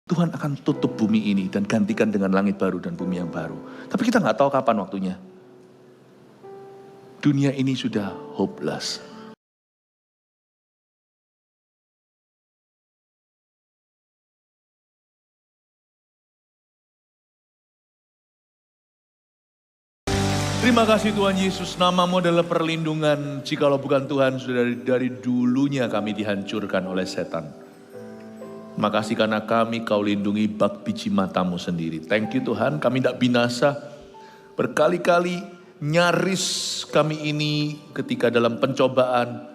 Tuhan akan tutup bumi ini dan gantikan dengan langit baru dan bumi yang baru. Tapi kita nggak tahu kapan waktunya. Dunia ini sudah hopeless. Terima kasih Tuhan Yesus, namamu adalah perlindungan. Jikalau bukan Tuhan, sudah dari dulunya kami dihancurkan oleh setan. Terima kasih karena kau lindungi bak biji matamu sendiri. Thank you Tuhan, kami tidak binasa. Berkali-kali nyaris kami ini ketika dalam pencobaan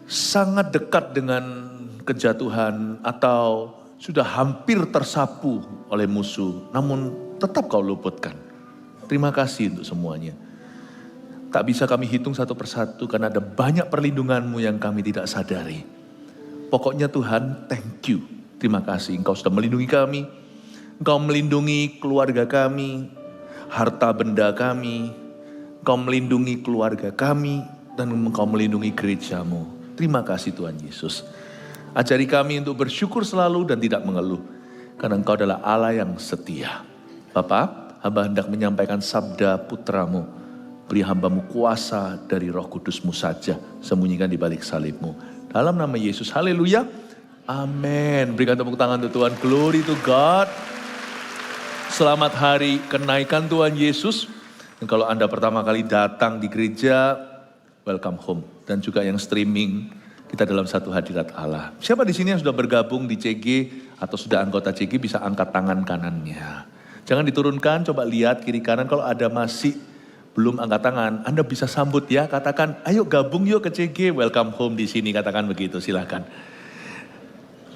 sangat dekat dengan kejatuhan atau sudah hampir tersapu oleh musuh. Namun tetap kau luputkan. Terima kasih untuk semuanya. Tak bisa kami hitung satu persatu karena ada banyak perlindungan-Mu yang kami tidak sadari. Pokoknya Tuhan, thank you. Terima kasih, Engkau sudah melindungi kami. Engkau melindungi keluarga kami, harta benda kami. Engkau melindungi keluarga kami, dan Engkau melindungi gereja-Mu. Terima kasih Tuhan Yesus. Ajari kami untuk bersyukur selalu dan tidak mengeluh. Karena Engkau adalah Allah yang setia. Bapa, hamba hendak menyampaikan sabda putra-Mu. Beri hamba-Mu kuasa dari Roh Kudus-Mu saja. Sembunyikan di balik salib-Mu. Dalam nama Yesus, haleluya, amin. Berikan tepuk tangan untuk Tuhan, glory to God. Selamat hari kenaikan Tuhan Yesus. Dan kalau Anda pertama kali datang di gereja, welcome home. Dan juga yang streaming, kita dalam satu hadirat Allah. Siapa di sini yang sudah bergabung di CG atau sudah anggota CG bisa angkat tangan kanannya. Jangan diturunkan, coba lihat kiri kanan. Kalau ada masih belum angkat tangan, Anda bisa sambut ya, katakan, ayo gabung yuk ke CG, welcome home di sini, katakan begitu, silakan.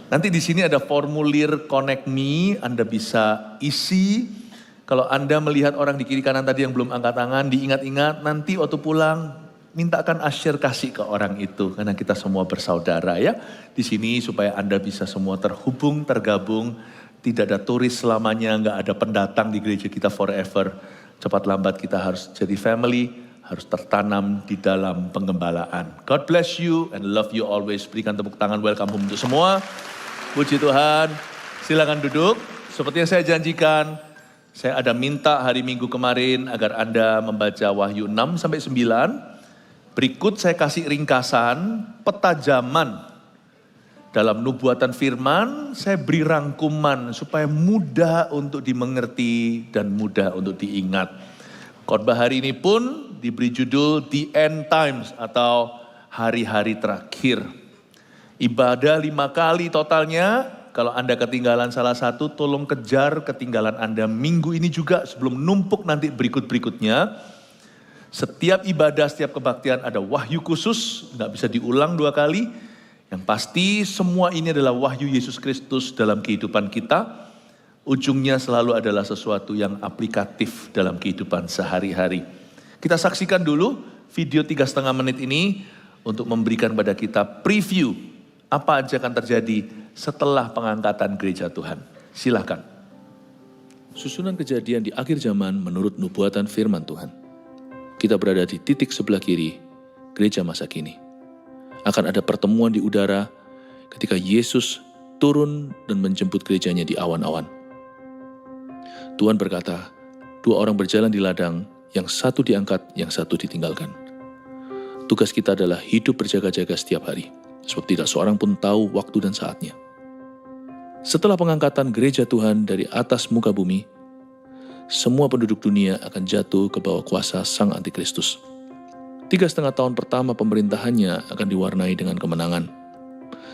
Nanti di sini ada formulir Connect Me, Anda bisa isi. Kalau Anda melihat orang di kiri kanan tadi yang belum angkat tangan, diingat-ingat, nanti waktu pulang, mintakan asyir kasih ke orang itu, karena kita semua bersaudara ya. Di sini supaya Anda bisa semua terhubung, tergabung, tidak ada turis selamanya, nggak ada pendatang di gereja kita forever. Cepat lambat kita harus jadi family, harus tertanam di dalam pengembalaan. God bless you and love you always. Berikan tepuk tangan welcome home untuk semua. Puji Tuhan. Silakan duduk. Seperti yang saya janjikan, saya ada minta hari Minggu kemarin agar Anda membaca Wahyu 6-9. Berikut saya kasih ringkasan peta zaman. Dalam nubuatan firman, saya beri rangkuman supaya mudah untuk dimengerti dan mudah untuk diingat. Khotbah hari ini pun diberi judul The End Times atau hari-hari terakhir. Ibadah 5 kali totalnya. Kalau Anda ketinggalan salah satu, tolong kejar ketinggalan Anda minggu ini juga sebelum numpuk nanti berikut-berikutnya. Setiap ibadah, setiap kebaktian ada wahyu khusus, nggak bisa diulang 2 kali. Yang pasti semua ini adalah wahyu Yesus Kristus dalam kehidupan kita. Ujungnya selalu adalah sesuatu yang aplikatif dalam kehidupan sehari-hari. Kita saksikan dulu video 3,5 menit ini untuk memberikan pada kita preview apa aja akan terjadi setelah pengangkatan gereja Tuhan. Silakan. Susunan kejadian di akhir zaman menurut nubuatan firman Tuhan. Kita berada di titik sebelah kiri gereja masa kini. Akan ada pertemuan di udara ketika Yesus turun dan menjemput gerejanya di awan-awan. Tuhan berkata, 2 orang berjalan di ladang, yang satu diangkat, yang satu ditinggalkan. Tugas kita adalah hidup berjaga-jaga setiap hari, sebab tidak seorang pun tahu waktu dan saatnya. Setelah pengangkatan gereja Tuhan dari atas muka bumi, semua penduduk dunia akan jatuh ke bawah kuasa Sang Antikristus. 3,5 tahun pertama pemerintahannya akan diwarnai dengan kemenangan.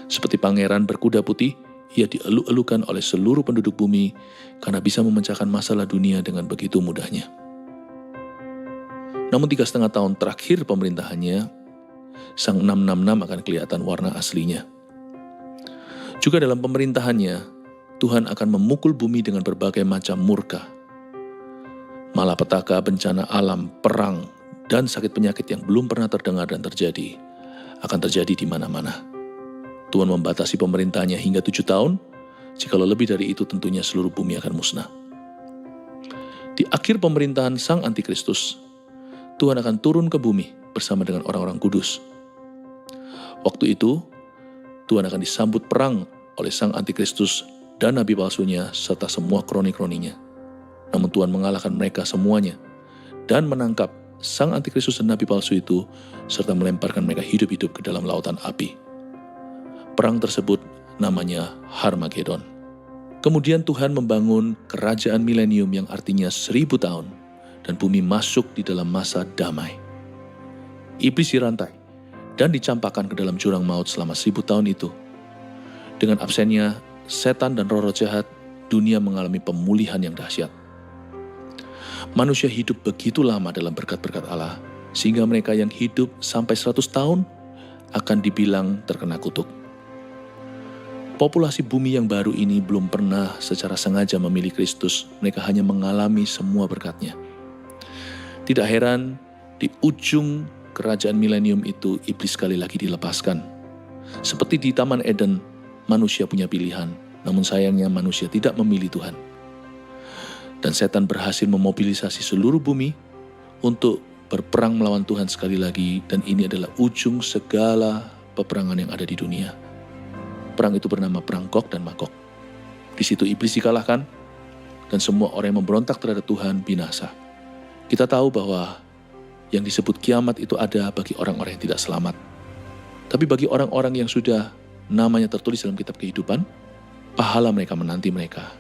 Seperti pangeran berkuda putih, ia dieluk-elukan oleh seluruh penduduk bumi karena bisa memecahkan masalah dunia dengan begitu mudahnya. Namun 3,5 tahun terakhir pemerintahannya, Sang 666 akan kelihatan warna aslinya. Juga dalam pemerintahannya, Tuhan akan memukul bumi dengan berbagai macam murka. Malapetaka, bencana alam, perang, dan sakit penyakit yang belum pernah terdengar dan terjadi, akan terjadi di mana-mana. Tuhan membatasi pemerintahnya hingga 7 tahun, jikalau lebih dari itu tentunya seluruh bumi akan musnah. Di akhir pemerintahan Sang Antikristus, Tuhan akan turun ke bumi bersama dengan orang-orang kudus. Waktu itu, Tuhan akan disambut perang oleh Sang Antikristus dan nabi palsunya serta semua kroni-kroninya. Namun Tuhan mengalahkan mereka semuanya dan menangkap sang antikristus dan nabi palsu itu serta melemparkan mereka hidup-hidup ke dalam lautan api. Perang tersebut namanya Harmagedon. Kemudian Tuhan membangun kerajaan milenium yang artinya 1000 tahun dan bumi masuk di dalam masa damai. Iblis dirantai dan dicampakkan ke dalam jurang maut selama 1000 tahun itu. Dengan absennya setan dan roh-roh jahat, dunia mengalami pemulihan yang dahsyat. Manusia hidup begitu lama dalam berkat-berkat Allah, sehingga mereka yang hidup sampai 100 tahun akan dibilang terkena kutuk. Populasi bumi yang baru ini belum pernah secara sengaja memilih Kristus, mereka hanya mengalami semua berkat-Nya. Tidak heran, di ujung kerajaan milenium itu iblis sekali lagi dilepaskan. Seperti di Taman Eden, manusia punya pilihan, namun sayangnya manusia tidak memilih Tuhan. Dan setan berhasil memobilisasi seluruh bumi untuk berperang melawan Tuhan sekali lagi, dan ini adalah ujung segala peperangan yang ada di dunia. Perang itu bernama Perang Gog dan Magog. Di situ iblis dikalahkan, dan semua orang yang memberontak terhadap Tuhan binasa. Kita tahu bahwa yang disebut kiamat itu ada bagi orang-orang yang tidak selamat. Tapi bagi orang-orang yang sudah namanya tertulis dalam kitab kehidupan, pahala mereka menanti mereka.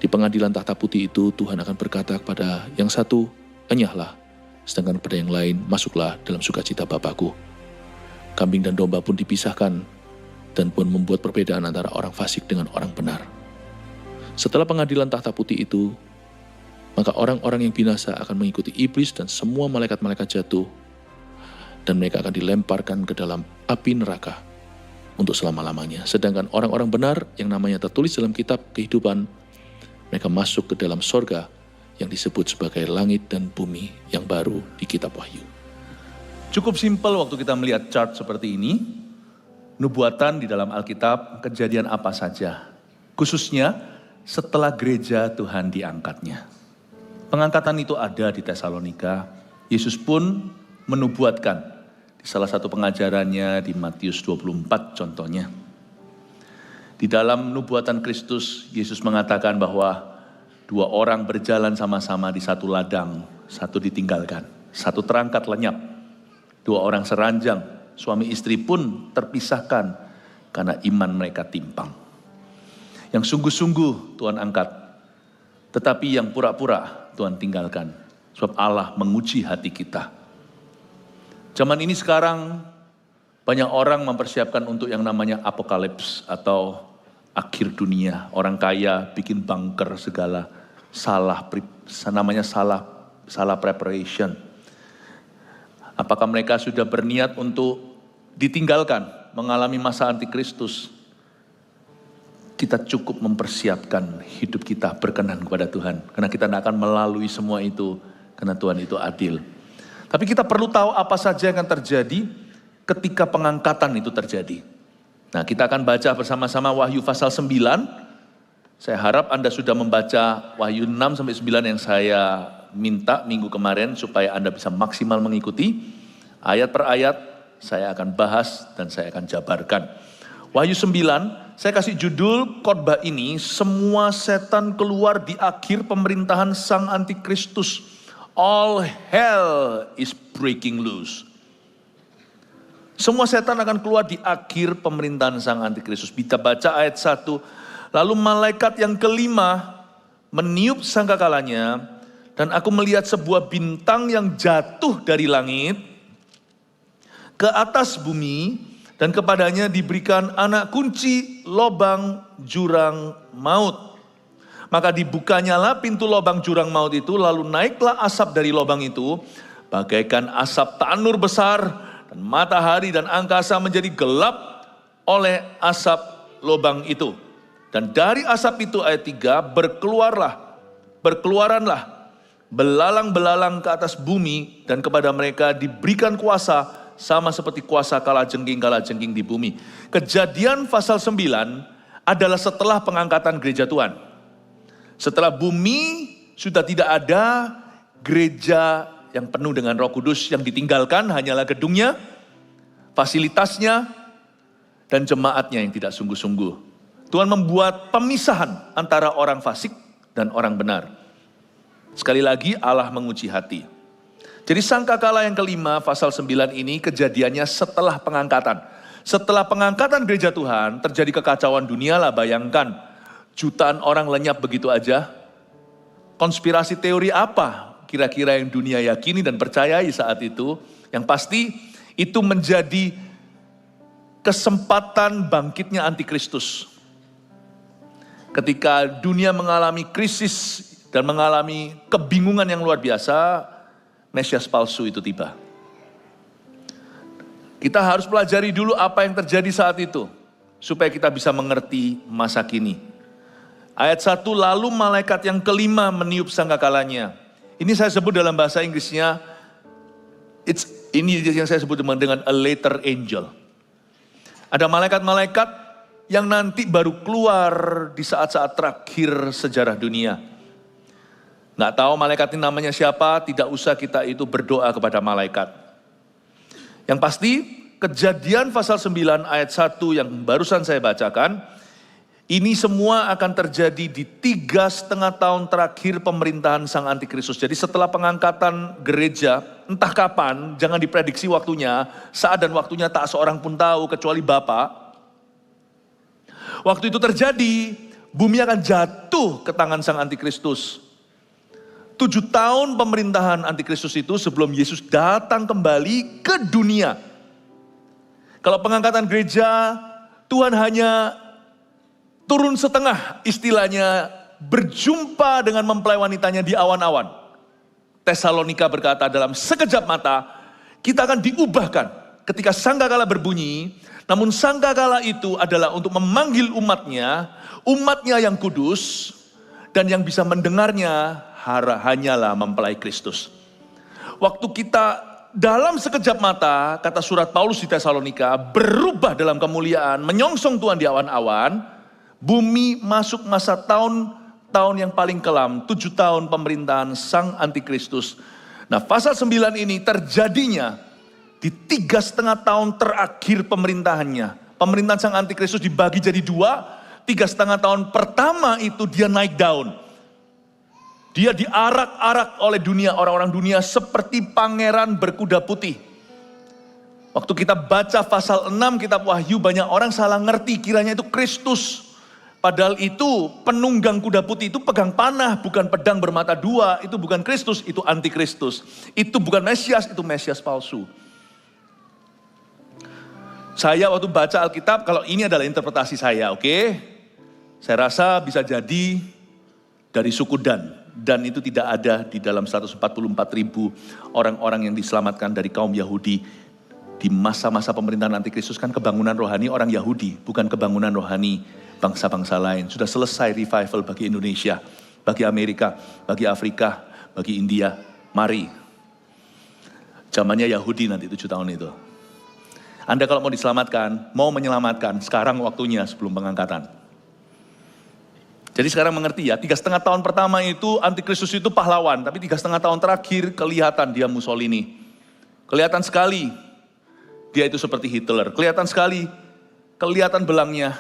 Di pengadilan tahta putih itu Tuhan akan berkata kepada yang satu, enyahlah, sedangkan kepada yang lain, masuklah dalam sukacita Bapakku. Kambing dan domba pun dipisahkan, dan pun membuat perbedaan antara orang fasik dengan orang benar. Setelah pengadilan tahta putih itu, maka orang-orang yang binasa akan mengikuti iblis dan semua malaikat-malaikat jatuh, dan mereka akan dilemparkan ke dalam api neraka untuk selama-lamanya. Sedangkan orang-orang benar yang namanya tertulis dalam kitab kehidupan, mereka masuk ke dalam sorga yang disebut sebagai langit dan bumi yang baru di kitab Wahyu. Cukup simpel waktu kita melihat chart seperti ini. Nubuatan di dalam Alkitab, kejadian apa saja. Khususnya setelah gereja Tuhan diangkatnya. Pengangkatan itu ada di Tesalonika. Yesus pun menubuatkan di salah satu pengajarannya di Matius 24 contohnya. Di dalam nubuatan Kristus, Yesus mengatakan bahwa 2 orang berjalan sama-sama di satu ladang, satu ditinggalkan, satu terangkat lenyap, 2 orang seranjang. Suami istri pun terpisahkan karena iman mereka timpang. Yang sungguh-sungguh Tuhan angkat, tetapi yang pura-pura Tuhan tinggalkan. Sebab Allah menguji hati kita. Zaman ini sekarang banyak orang mempersiapkan untuk yang namanya apokalips atau akhir dunia. Orang kaya bikin bunker segala, namanya salah preparation. Apakah mereka sudah berniat untuk ditinggalkan, mengalami masa antikristus? Kita cukup mempersiapkan hidup kita berkenan kepada Tuhan. Karena kita tidak akan melalui semua itu, karena Tuhan itu adil. Tapi kita perlu tahu apa saja yang akan terjadi ketika pengangkatan itu terjadi. Nah, kita akan baca bersama-sama Wahyu pasal 9. Saya harap Anda sudah membaca Wahyu 6-9 yang saya minta minggu kemarin supaya Anda bisa maksimal mengikuti. Ayat per ayat saya akan bahas dan saya akan jabarkan. Wahyu 9, saya kasih judul khotbah ini, semua setan keluar di akhir pemerintahan sang antikristus. All hell is breaking loose. Semua setan akan keluar di akhir pemerintahan sang antikristus. Kita baca ayat 1. Lalu malaikat yang kelima meniup sangkakalanya, dan aku melihat sebuah bintang yang jatuh dari langit ke atas bumi, dan kepadanya diberikan anak kunci lobang jurang maut. Maka dibukanyalah pintu lobang jurang maut itu, lalu naiklah asap dari lobang itu, bagaikan asap tanur besar, dan matahari dan angkasa menjadi gelap oleh asap lobang itu. Dan dari asap itu, ayat 3, berkeluaranlah belalang-belalang ke atas bumi, dan kepada mereka diberikan kuasa sama seperti kuasa kalajengking di bumi. Kejadian pasal 9 adalah setelah pengangkatan gereja Tuhan. Setelah bumi sudah tidak ada gereja yang penuh dengan Roh Kudus, yang ditinggalkan hanyalah gedungnya, fasilitasnya, dan jemaatnya yang tidak sungguh-sungguh. Tuhan membuat pemisahan antara orang fasik dan orang benar. Sekali lagi Allah menguji hati. Jadi sangkakala yang kelima pasal 9 ini kejadiannya setelah pengangkatan. Setelah pengangkatan gereja Tuhan terjadi kekacauan dunia lah, bayangkan. Jutaan orang lenyap begitu aja. Konspirasi teori apa kira-kira yang dunia yakini dan percayai saat itu? Yang pasti itu menjadi kesempatan bangkitnya antikristus. Ketika dunia mengalami krisis dan mengalami kebingungan yang luar biasa, Mesias palsu itu tiba. Kita harus pelajari dulu apa yang terjadi saat itu, supaya kita bisa mengerti masa kini. Ayat 1, lalu malaikat yang kelima meniup sangkakalanya. Ini saya sebut dalam bahasa Inggrisnya, ini yang saya sebut dengan a later angel. Ada malaikat-malaikat yang nanti baru keluar di saat-saat terakhir sejarah dunia. Nggak tahu malaikat ini namanya siapa, tidak usah kita itu berdoa kepada malaikat. Yang pasti, Kejadian pasal 9 ayat 1 yang barusan saya bacakan, ini semua akan terjadi di 3,5 tahun terakhir pemerintahan Sang Antikristus. Jadi setelah pengangkatan gereja, entah kapan, jangan diprediksi waktunya, saat dan waktunya tak seorang pun tahu kecuali Bapa. Waktu itu terjadi, bumi akan jatuh ke tangan Sang Antikristus. 7 tahun pemerintahan Antikristus itu sebelum Yesus datang kembali ke dunia. Kalau pengangkatan gereja, Tuhan hanya turun setengah, istilahnya berjumpa dengan mempelai wanitanya di awan-awan. Tesalonika berkata, dalam sekejap mata kita akan diubahkan ketika sangkakala berbunyi. Namun sangkakala itu adalah untuk memanggil umatnya yang kudus, dan yang bisa mendengarnya hanyalah mempelai Kristus. Waktu kita dalam sekejap mata, kata surat Paulus di Tesalonika, berubah dalam kemuliaan, menyongsong Tuhan di awan-awan, bumi masuk masa tahun yang paling kelam, 7 tahun pemerintahan Sang Antikristus. Nah, pasal 9 ini terjadinya di 3,5 tahun terakhir pemerintahannya. Pemerintahan Sang Antikristus dibagi jadi 2, 3,5 tahun pertama itu dia naik daun. Dia diarak-arak oleh dunia, orang-orang dunia seperti pangeran berkuda putih. Waktu kita baca pasal 6 kitab Wahyu, banyak orang salah ngerti, kiranya itu Kristus. Padahal itu penunggang kuda putih itu pegang panah, bukan pedang bermata dua. Itu bukan Kristus, itu antikristus. Itu bukan Mesias, itu Mesias palsu. Saya waktu baca Alkitab, kalau ini adalah interpretasi saya, oke? Saya rasa bisa jadi dari suku Dan. Dan itu tidak ada di dalam 144.000 orang-orang yang diselamatkan dari kaum Yahudi. Di masa-masa pemerintahan Antikristus kan kebangunan rohani orang Yahudi, bukan kebangunan rohani bangsa-bangsa lain. Sudah selesai revival bagi Indonesia, bagi Amerika, bagi Afrika, bagi India. Mari. Zamannya Yahudi nanti 7 tahun itu. Anda kalau mau diselamatkan, mau menyelamatkan, sekarang waktunya sebelum pengangkatan. Jadi sekarang mengerti ya, 3,5 tahun pertama itu Antikristus itu pahlawan, tapi 3,5 tahun terakhir kelihatan dia Mussolini. Kelihatan sekali dia itu seperti Hitler, kelihatan sekali, kelihatan belangnya,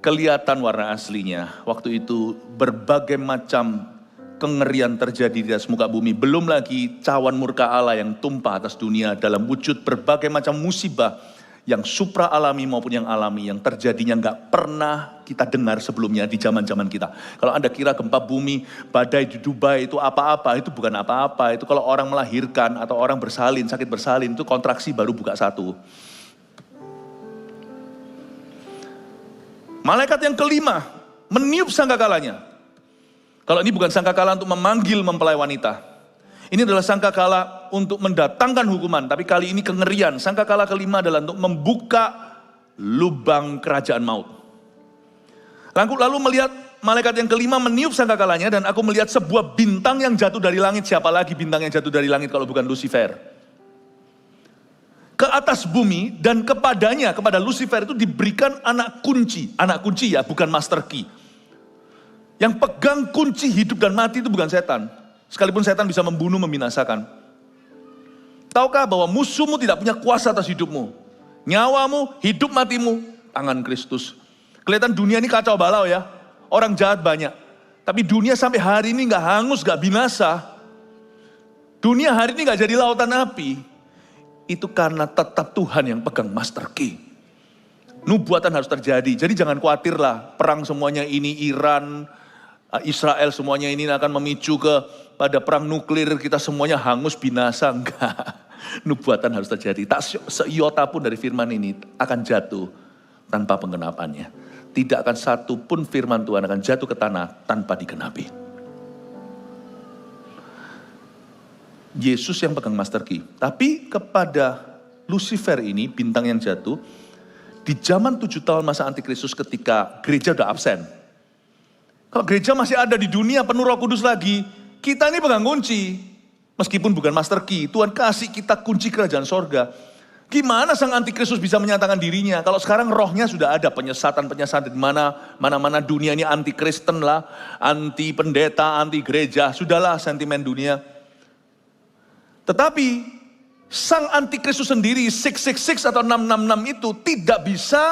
kelihatan warna aslinya. Waktu itu berbagai macam kengerian terjadi di atas muka bumi. Belum lagi cawan murka Allah yang tumpah atas dunia dalam wujud berbagai macam musibah yang supra alami maupun yang alami, yang terjadinya nggak pernah kita dengar sebelumnya di zaman-zaman kita. Kalau Anda kira gempa bumi, badai di Dubai itu apa-apa, itu bukan apa-apa. Itu kalau orang melahirkan atau orang bersalin, sakit bersalin, itu kontraksi baru buka 1. Malaikat yang kelima meniup sangkakalanya. Kalau ini bukan sangkakala untuk memanggil mempelai wanita. Ini adalah sangkakala untuk mendatangkan hukuman, tapi kali ini kengerian. Sangkakala kelima adalah untuk membuka lubang kerajaan maut. Lalu melihat malaikat yang kelima meniup sangkakalanya, dan aku melihat sebuah bintang yang jatuh dari langit. Siapa lagi bintang yang jatuh dari langit kalau bukan Lucifer? Ke atas bumi, dan kepada Lucifer itu diberikan anak kunci ya, bukan master key. Yang pegang kunci hidup dan mati itu bukan setan. Sekalipun setan bisa membunuh, membinasakan. Tahukah bahwa musuhmu tidak punya kuasa atas hidupmu? Nyawamu, hidup matimu, tangan Kristus. Kelihatan dunia ini kacau balau ya. Orang jahat banyak. Tapi dunia sampai hari ini gak hangus, gak binasa. Dunia hari ini gak jadi lautan api. Itu karena tetap Tuhan yang pegang master key. Nubuatan harus terjadi. Jadi jangan khawatirlah perang semuanya ini Iran, Israel semuanya ini akan memicu pada perang nuklir, kita semuanya hangus binasa. Enggak. Nubuatan harus terjadi. Tak seiota pun dari firman ini akan jatuh tanpa penggenapannya. Tidak akan satu pun firman Tuhan akan jatuh ke tanah tanpa digenapi. Yesus yang pegang master key. Tapi kepada Lucifer ini, bintang yang jatuh, di zaman 7 tahun masa antikristus ketika gereja udah absen. Kalau gereja masih ada di dunia penuh Roh Kudus lagi, kita ini pegang kunci. Meskipun bukan master key, Tuhan kasih kita kunci kerajaan sorga. Gimana sang antikristus bisa menyatakan dirinya? Kalau sekarang rohnya sudah ada, penyesatan di mana-mana dunia ini anti Kristen lah, anti pendeta, anti gereja, sudahlah sentimen dunia. Tetapi sang antikristus sendiri 666 atau 666 itu tidak bisa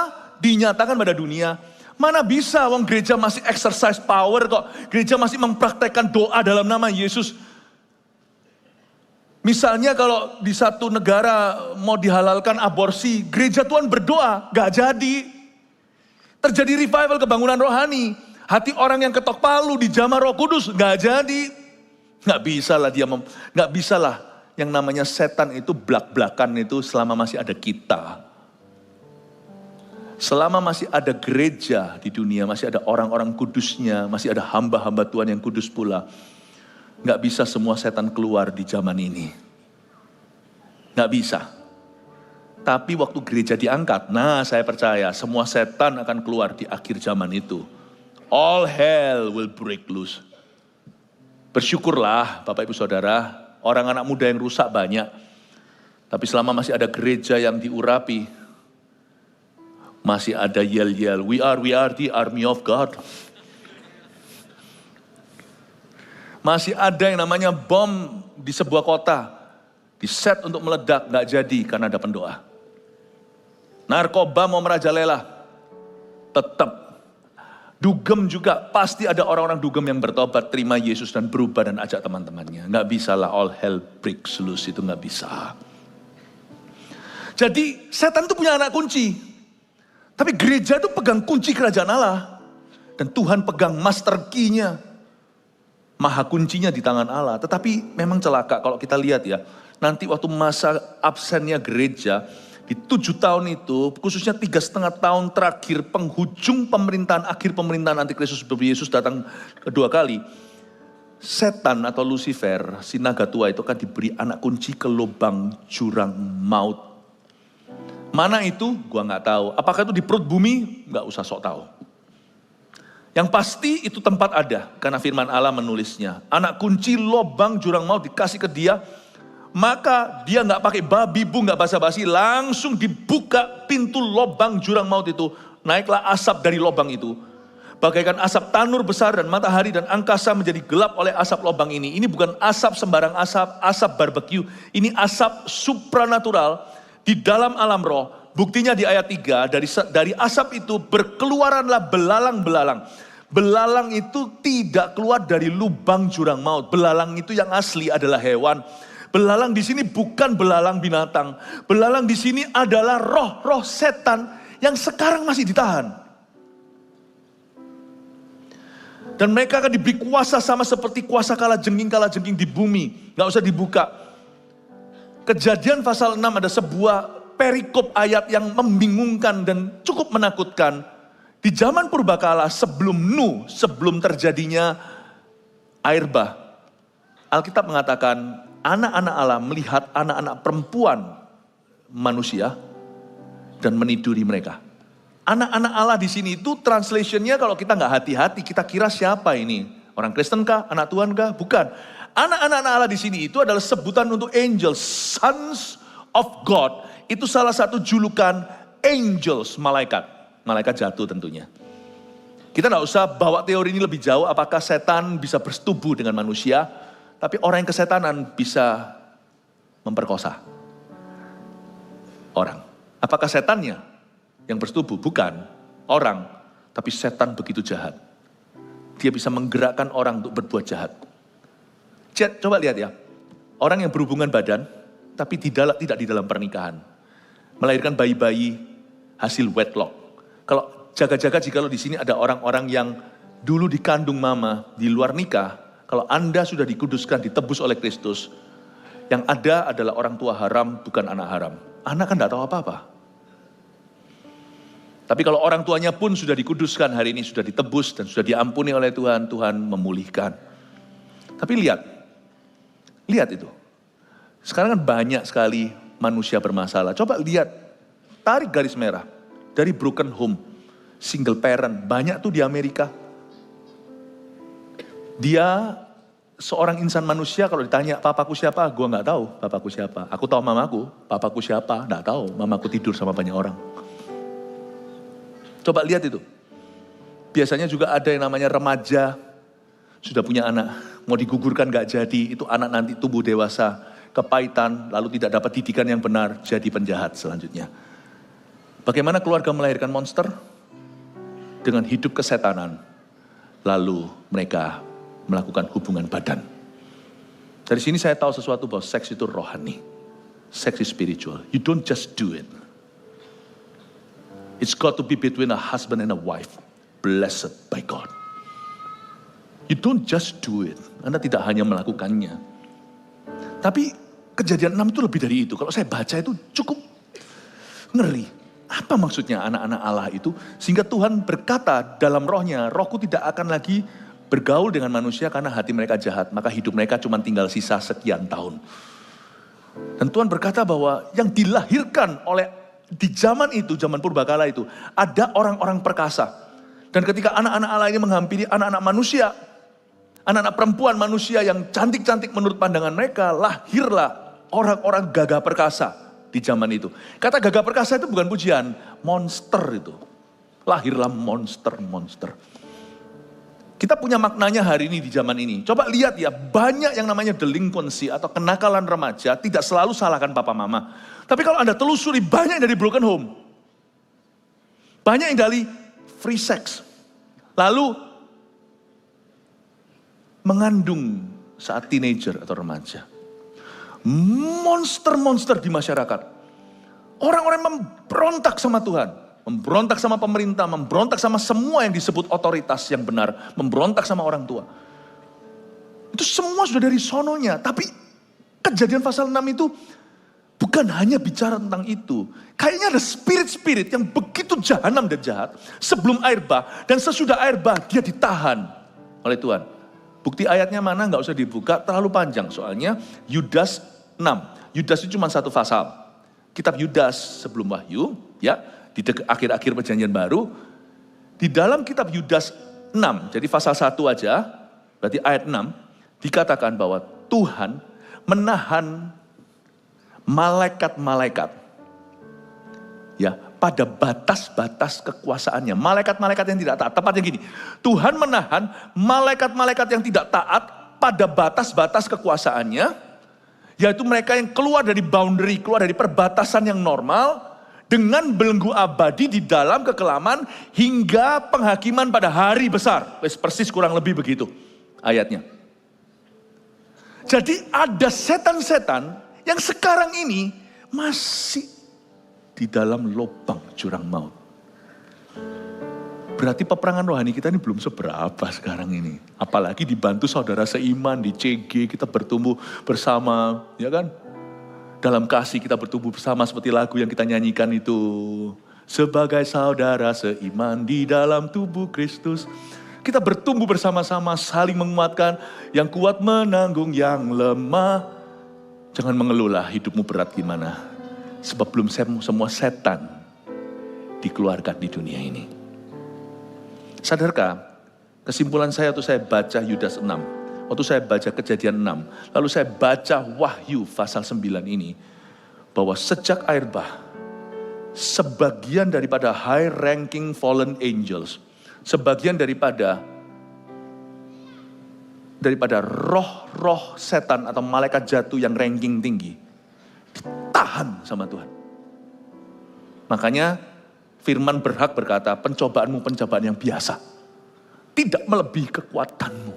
dinyatakan pada dunia. Mana bisa wong gereja masih exercise power kok. Gereja masih mempraktekkan doa dalam nama Yesus. Misalnya kalau di satu negara mau dihalalkan aborsi, gereja Tuhan berdoa, gak jadi. Terjadi revival kebangunan rohani. Hati orang yang ketok palu dijamah Roh Kudus, gak jadi. Gak bisa lah gak bisa lah. Yang namanya setan itu blak-blakan itu selama masih ada kita. Selama masih ada gereja di dunia, masih ada orang-orang kudusnya, masih ada hamba-hamba Tuhan yang kudus pula. Gak bisa semua setan keluar di zaman ini. Gak bisa. Tapi waktu gereja diangkat, nah saya percaya semua setan akan keluar di akhir zaman itu. All hell will break loose. Bersyukurlah Bapak Ibu Saudara, orang anak muda yang rusak banyak. Tapi selama masih ada gereja yang diurapi, masih ada yel-yel, we are the army of God. Masih ada yang namanya bom di sebuah kota, diset untuk meledak, gak jadi karena ada pendoa. Narkoba mau merajalela, tetap. Dugem juga, pasti ada orang-orang dugem yang bertobat, terima Yesus dan berubah dan ajak teman-temannya. Gak bisa lah all hell breaks loose, itu gak bisa. Jadi setan itu punya anak kunci. Tapi gereja itu pegang kunci kerajaan Allah. Dan Tuhan pegang master key-nya. Maha kuncinya di tangan Allah. Tetapi memang celaka kalau kita lihat ya. Nanti waktu masa absennya gereja, di 7 tahun itu, khususnya 3,5 tahun terakhir penghujung pemerintahan, akhir pemerintahan antikristus sebelum Yesus datang kedua kali. Setan atau Lucifer, si naga tua itu akan diberi anak kunci ke lubang jurang maut. Mana itu? Gua gak tahu. Apakah itu di perut bumi? Gak usah sok tahu. Yang pasti itu tempat ada, karena firman Allah menulisnya. Anak kunci lubang jurang maut dikasih ke dia, maka dia gak pakai babi bu, gak basa-basi, langsung dibuka pintu lubang jurang maut itu. Naiklah asap dari lubang itu. Bagaikan asap tanur besar dan matahari dan angkasa menjadi gelap oleh asap lubang ini. Ini bukan asap sembarang asap, asap barbeque. Ini asap supranatural di dalam alam roh. Buktinya di ayat 3, dari asap itu berkeluaranlah belalang-belalang. Belalang itu tidak keluar dari lubang jurang maut. Belalang itu yang asli adalah hewan. Belalang di sini bukan belalang binatang. Belalang di sini adalah roh-roh setan yang sekarang masih ditahan. Dan mereka akan diberi kuasa sama seperti kuasa kalajengking di bumi. Gak usah dibuka. Kejadian pasal 6 ada sebuah perikop ayat yang membingungkan dan cukup menakutkan. Di zaman purbakala sebelum Nuh, sebelum terjadinya air bah, Alkitab mengatakan anak-anak Allah melihat anak-anak perempuan manusia dan meniduri mereka. Anak-anak Allah di sini itu translationnya kalau kita nggak hati-hati kita kira siapa ini? Orang Kristen kah? Anak Tuhan kah? Bukan. Anak-anak Allah di sini itu adalah sebutan untuk angels, sons of God. Itu salah satu julukan angels, malaikat. Malaikat jatuh tentunya. Kita nggak usah bawa teori ini lebih jauh. Apakah setan bisa bersetubuh dengan manusia? Tapi orang yang kesetanan bisa memperkosa orang. Apakah setannya yang bersetubuh? Bukan. Orang. Tapi setan begitu jahat. Dia bisa menggerakkan orang untuk berbuat jahat. Coba lihat ya. Orang yang berhubungan badan, tapi tidak di dalam pernikahan. Melahirkan bayi-bayi hasil wedlock. Kalau jaga-jaga jikalau di sini ada orang-orang yang dulu dikandung mama di luar nikah, kalau Anda sudah dikuduskan, ditebus oleh Kristus, yang ada adalah orang tua haram, bukan anak haram. Anak kan tidak tahu apa-apa. Tapi kalau orang tuanya pun sudah dikuduskan hari ini, sudah ditebus dan sudah diampuni oleh Tuhan, Tuhan memulihkan. Tapi lihat itu. Sekarang kan banyak sekali manusia bermasalah. Coba lihat, tarik garis merah. Dari broken home, single parent, banyak tuh di Amerika. Dia seorang insan manusia kalau ditanya, papaku siapa? Gua nggak tahu papaku siapa. Aku tahu mamaku, papaku siapa? Nggak tahu, mamaku tidur sama banyak orang. Coba lihat itu. Biasanya juga ada yang namanya remaja, sudah punya anak, mau digugurkan gak jadi, itu anak nanti tumbuh dewasa, kepahitan, lalu tidak dapat didikan yang benar, jadi penjahat selanjutnya. Bagaimana keluarga melahirkan monster? Dengan hidup kesetanan, lalu mereka melakukan hubungan badan. Dari sini saya tahu sesuatu bahwa seks itu rohani, seks is spiritual. You don't just do it. It's got to be between a husband and a wife. Blessed by God. You don't just do it. Anda tidak hanya melakukannya. Tapi Kejadian 6 itu lebih dari itu. Kalau saya baca itu cukup ngeri. Apa maksudnya anak-anak Allah itu? Sehingga Tuhan berkata dalam rohnya, rohku tidak akan lagi bergaul dengan manusia karena hati mereka jahat. Maka hidup mereka cuma tinggal sisa sekian tahun. Dan Tuhan berkata bahwa yang dilahirkan oleh di zaman itu, zaman purbakala itu, ada orang-orang perkasa. Dan ketika anak-anak Allah ini menghampiri anak-anak manusia, anak-anak perempuan manusia yang cantik-cantik menurut pandangan mereka, lahirlah orang-orang gagah perkasa di zaman itu. Kata gagah perkasa itu bukan pujian, monster itu. Lahirlah monster-monster. Kita punya maknanya hari ini di zaman ini. Coba lihat ya, banyak yang namanya delinquency atau kenakalan remaja, tidak selalu salahkan papa mama. Tapi kalau Anda telusuri, banyak yang dari broken home. Banyak yang dari free sex. Lalu mengandung saat teenager atau remaja. Monster-monster di masyarakat. Orang-orang memberontak sama Tuhan. Memberontak sama pemerintah, memberontak sama semua yang disebut otoritas yang benar. Memberontak sama orang tua. Itu semua sudah dari sononya. Tapi Kejadian pasal 6 itu bukan hanya bicara tentang itu. Kayaknya ada spirit-spirit yang begitu jahanam dan jahat. Sebelum air bah dan sesudah air bah dia ditahan oleh Tuhan. Bukti ayatnya mana nggak usah dibuka, terlalu panjang soalnya. Yudas 6. Yudas itu cuma satu pasal. Kitab Yudas sebelum Wahyu, ya, di akhir-akhir perjanjian baru. Di dalam kitab Yudas 6, jadi pasal 1 aja, berarti ayat 6, dikatakan bahwa Tuhan menahan malaikat-malaikat, ya, pada batas-batas kekuasaannya. Malaikat-malaikat yang tidak taat, tepatnya gini, Tuhan menahan malaikat-malaikat yang tidak taat pada batas-batas kekuasaannya, yaitu mereka yang keluar dari boundary, keluar dari perbatasan yang normal, dengan belenggu abadi di dalam kekelaman hingga penghakiman pada hari besar. Persis kurang lebih begitu ayatnya. Jadi ada setan-setan yang sekarang ini masih di dalam lubang jurang maut. Berarti peperangan rohani kita ini belum seberapa sekarang ini. Apalagi dibantu saudara seiman di CG, kita bertumbuh bersama, ya kan? Dalam kasih kita bertumbuh bersama seperti lagu yang kita nyanyikan itu. Sebagai saudara seiman di dalam tubuh Kristus. Kita bertumbuh bersama-sama, saling menguatkan. Yang kuat menanggung yang lemah. Jangan mengeluhlah hidupmu berat gimana. Sebab belum semua setan dikeluarkan di dunia ini. Sadarkah, kesimpulan saya waktu saya baca Yudas 6, waktu saya baca Kejadian 6, lalu saya baca Wahyu pasal 9 ini, bahwa sejak air bah, sebagian daripada high ranking fallen angels, sebagian daripada roh-roh setan atau malaikat jatuh yang ranking tinggi, ditahan sama Tuhan. Makanya Firman berhak berkata, pencobaanmu pencobaan yang biasa. Tidak melebihi kekuatanmu.